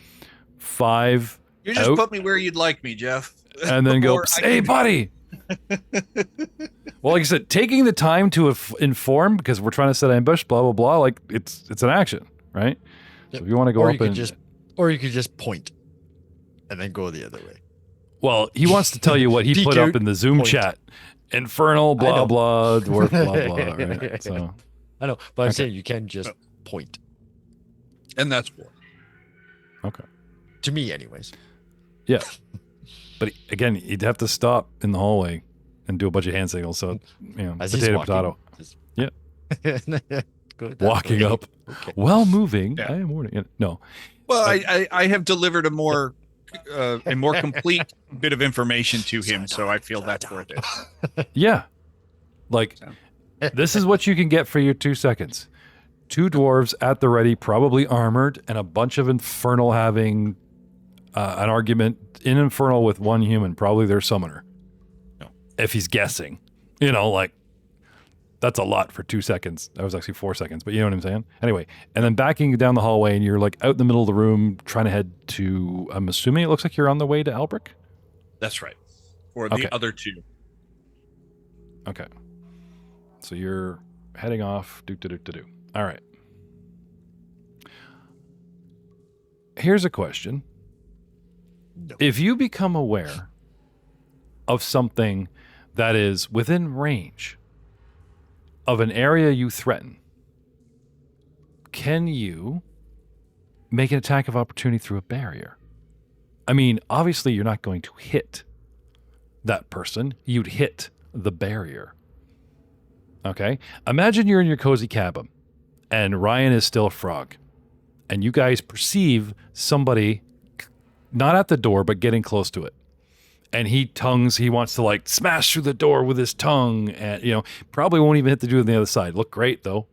5 You just put me where you'd like me, Jeff. And then go, hey, buddy. Well, like I said, taking the time to inform, because we're trying to set ambush, blah, blah, blah, like it's an action, right? Yep. So if you want to go up or you could just point and then go the other way. Well, he wants to tell you what he put up in the Zoom chat. Infernal, blah, blah, dwarf, blah, blah, right? So I know, but I'm saying you can just point. And that's cool. Okay. To me, anyways. Yeah. But again, you'd have to stop in the hallway and do a bunch of hand signals. So, potato. Yeah. Walking up. Okay. While moving. Yeah. I am warning. No. Well, I have delivered a more complete bit of information to him, so I feel that's worth it. Yeah. Like, this is what you can get for your 2 seconds. 2 dwarves at the ready, probably armored, and a bunch of infernal having an argument in infernal with 1 human, probably their summoner. No. If he's guessing. Like, that's a lot for 2 seconds. That was actually 4 seconds, but you know what I'm saying? Anyway, and then backing down the hallway, and you're like out in the middle of the room trying to head to, I'm assuming it looks like you're on the way to Albrecht? That's right. Or the other 2. Okay. So you're heading off. All right. Here's a question. No. If you become aware of something that is within range of an area you threaten, can you make an attack of opportunity through a barrier? I mean, obviously you're not going to hit that person. You'd hit the barrier. Okay? Imagine you're in your cozy cabin and Ryan is still a frog and you guys perceive somebody not at the door, but getting close to it. And he wants to like smash through the door with his tongue and, probably won't even hit the dude on the other side. Look great though.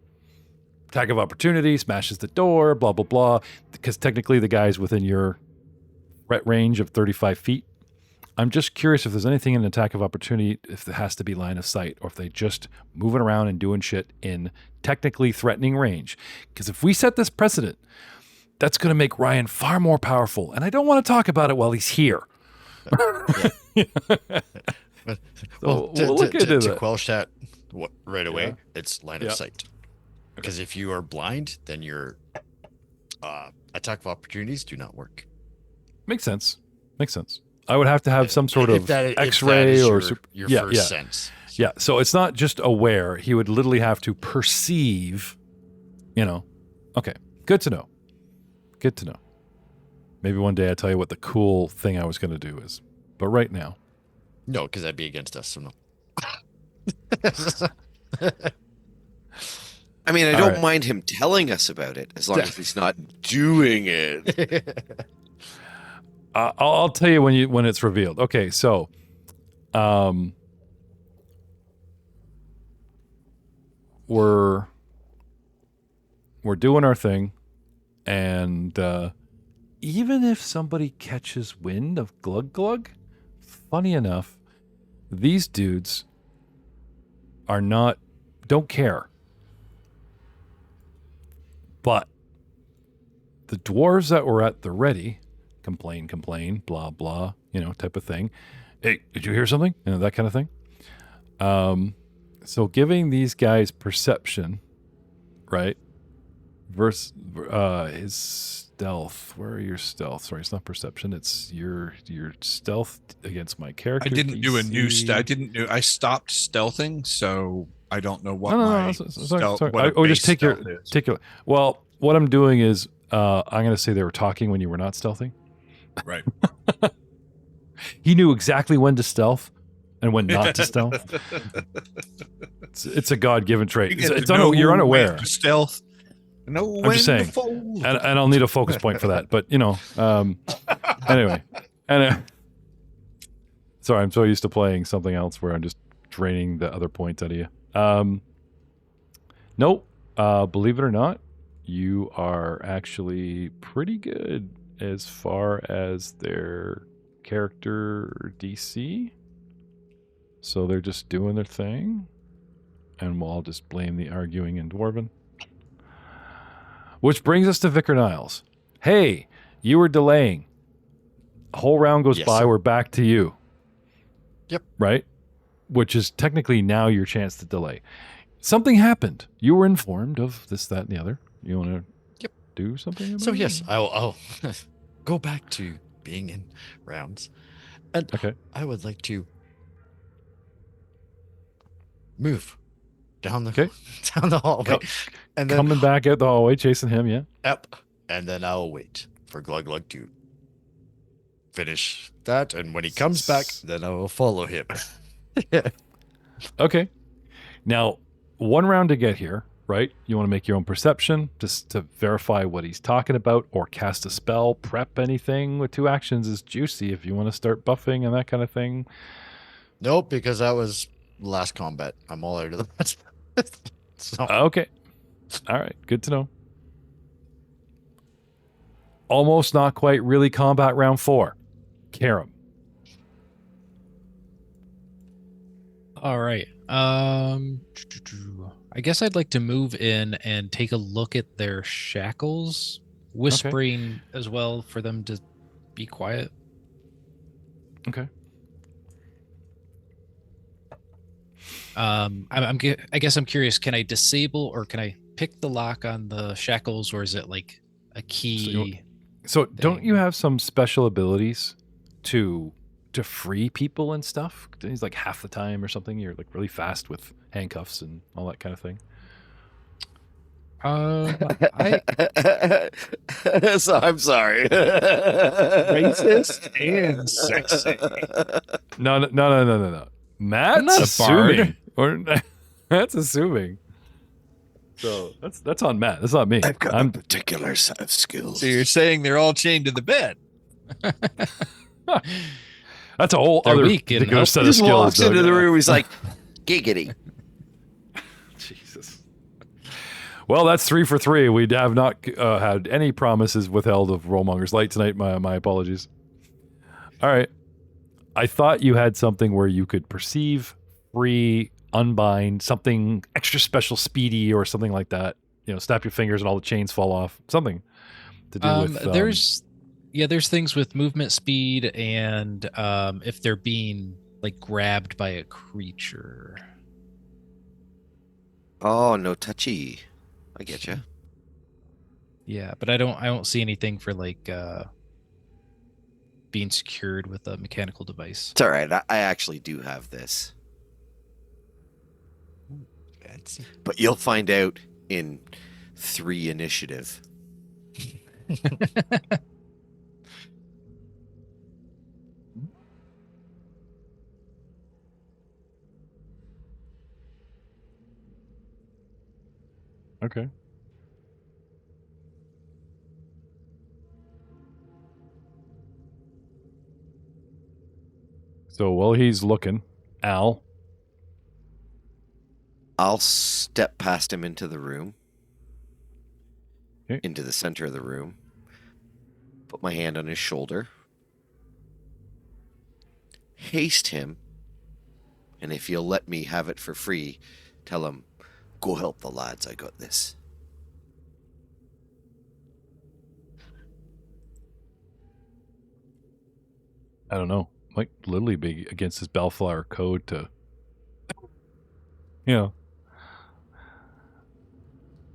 Attack of opportunity, smashes the door, blah, blah, blah. Because technically the guy's within your threat range of 35 feet. I'm just curious if there's anything in an attack of opportunity, if it has to be line of sight or if they just moving around and doing shit in technically threatening range. Because if we set this precedent, that's going to make Ryan far more powerful. And I don't want to talk about it while he's here. To quell that right away, it's line of sight. Because if you are blind, then you're attack of opportunities do not work. Makes sense. I would have to have some sort of If that X-ray is or your yeah, first yeah. sense. Yeah, so it's not just aware. He would literally have to perceive, Okay, good to know. Maybe one day I tell you what the cool thing I was going to do is. But right now. No, because that'd be against us, so no. I mean, I don't mind him telling us about it as long as he's not doing it. I'll tell you when it's revealed. Okay, so we're doing our thing, and even if somebody catches wind of Glug Glug, funny enough, these dudes don't care. But the dwarves that were at the ready complain, blah, blah, type of thing. Hey, did you hear something? That kind of thing. So giving these guys perception, right? Versus his stealth. Where are your stealth? Sorry, it's not perception. It's your stealth against my character. I didn't do a new I stopped stealthing, so I don't know what Sorry. Just take your. Well, what I'm doing is I'm going to say they were talking when you were not stealthing. Right. He knew exactly when to stealth and when not to stealth. It's a God-given trait. You're unaware. Stealth. No, I'm just saying, and I'll need a focus point for that. But anyway, sorry, I'm so used to playing something else where I'm just draining the other points out of you. Nope. Believe it or not, you are actually pretty good as far as their character DC. So they're just doing their thing, and we'll all just blame the arguing in Dwarven. Which brings us to Vicar Niles. Hey, you were delaying. A whole round goes by, we're back to you. Yep. Right? Which is technically now your chance to delay. Something happened. You were informed of this, that, and the other. You want to do something about So it? yes, I'll go back to being in rounds. And I would like to move down the hallway. And then coming back out the hallway, chasing him, yeah. Yep. And then I'll wait for Glug Glug to finish that. And when he comes back, then I will follow him. Okay. Now, one round to get here, right? You want to make your own perception just to verify what he's talking about, or cast a spell, prep anything with 2 actions is juicy if you want to start buffing and that kind of thing. Nope, because that was last combat. I'm all out of that. So. Okay. All right. Good to know. Almost not quite really combat round 4. Karam. All right. I guess I'd like to move in and take a look at their shackles, whispering as well for them to be quiet. Okay. I guess I'm curious. Can I disable or can I pick the lock on the shackles, or is it like a key? So don't you have some special abilities to free people and stuff? He's like half the time or something. You're like really fast with handcuffs and all that kind of thing. So I'm sorry. Racist and sexy. No. Matt's I'm not a assuming. That's assuming. So that's on Matt. That's not me. I've got a particular set of skills. So you're saying they're all chained to the bed? That's a whole other particular set of skills. He walks into the room. He's like, giggity. Jesus. Well, that's 3 for 3. We have not had any promises withheld of Rollmonger's Light tonight. My apologies. All right. I thought you had something where you could perceive, free, unbind, something extra special speedy or something like that. Snap your fingers and all the chains fall off. Something to do with... There's things with movement speed and if they're being like grabbed by a creature. Oh, no touchy. I get you. Yeah, but I don't see anything for like being secured with a mechanical device. It's all right. I actually do have this. Fancy. But you'll find out in 3 initiative. Okay. So while he's looking, Alll. I'll step past him into the room. Okay. Into the center of the room. Put my hand on his shoulder. Haste him. And if he'll let me have it for free, tell him, go help the lads, I got this. I don't know. Might literally be against his Bellflower code to, you know.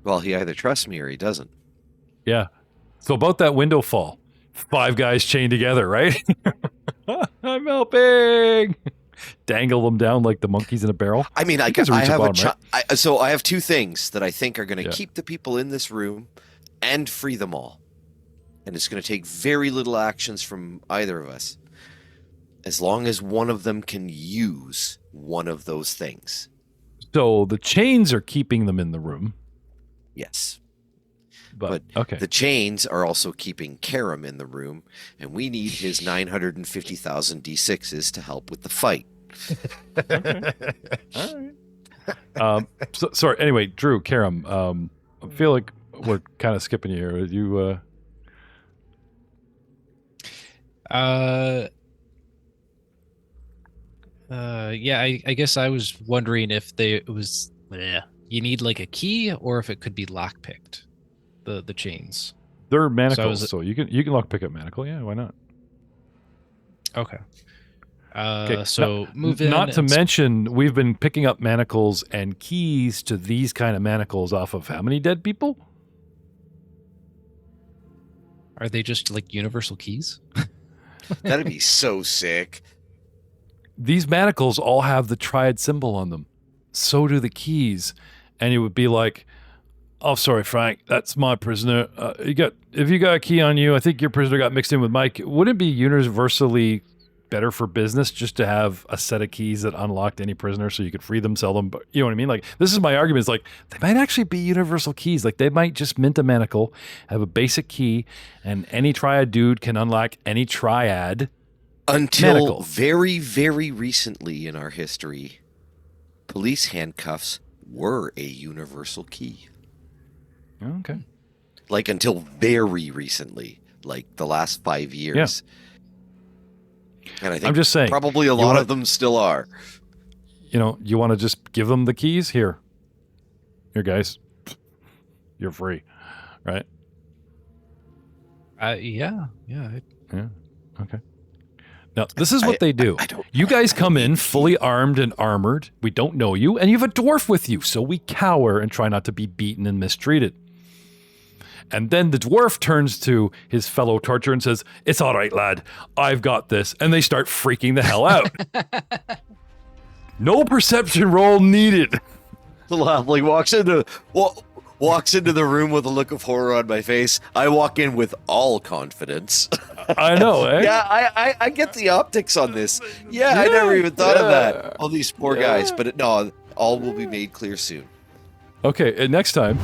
Well, he either trusts me or he doesn't. Yeah. So about that window fall, 5 guys chained together, right? I'm helping. Dangle them down like the monkeys in a barrel. I mean, I guys reach the have bottom, right? so I have 2 things that I think are going to Yeah. keep the people in this room and free them all. And it's going to take very little actions from either of us. As long as one of them can use one of those things. So the chains are keeping them in the room. Yes. But okay. The chains are also keeping Karam in the room, and we need his 950,000 D6s to help with the fight. All right. So, sorry. Anyway, Drew, Karam, I feel like we're kind of skipping you here. You, Yeah, I guess I was wondering if you need like a key or if it could be lockpicked, the chains. they're manacles, so you can lock pick up manacle. Yeah, why not? Okay. Okay, So move in. Not to and mention, we've been picking up manacles and keys to these kind of manacles off of how many dead people? are they just like universal keys? That'd be so sick. These manacles all have the triad symbol on them. So do the keys. And it would be like, oh, sorry, Frank, that's my prisoner. If you got a key on you, I think your prisoner got mixed in with Mike. Wouldn't it be universally better for business just to have a set of keys that unlocked any prisoner so you could free them, sell them? But you know what I mean? Like, this is my argument. It's like, they might actually be universal keys. Like, they might just mint a manacle, have a basic key, and any triad dude can unlock any triad. Until Manacle. very, very recently in our history, police handcuffs were a universal key. Okay. Like until very recently, like the last 5 years. And I think I'm just saying, probably a lot of them still are. You know, you want to just give them the keys? Here, guys. You're free, right? Yeah. Yeah. Okay. Now, this is what they do. You guys come in fully armed and armored. We don't know you, and you have a dwarf with you, so we cower and try not to be beaten and mistreated. And then the dwarf turns to his fellow torturer and says, "It's all right, lad. I've got this." And they start freaking the hell out. No perception roll needed. The halfling walks into the room with a look of horror on my face. I walk in with all confidence. I know, eh? Yeah, I get the optics on this. Yeah, I never even thought of that. All these poor guys. But no, all will be made clear soon. Okay, and next time,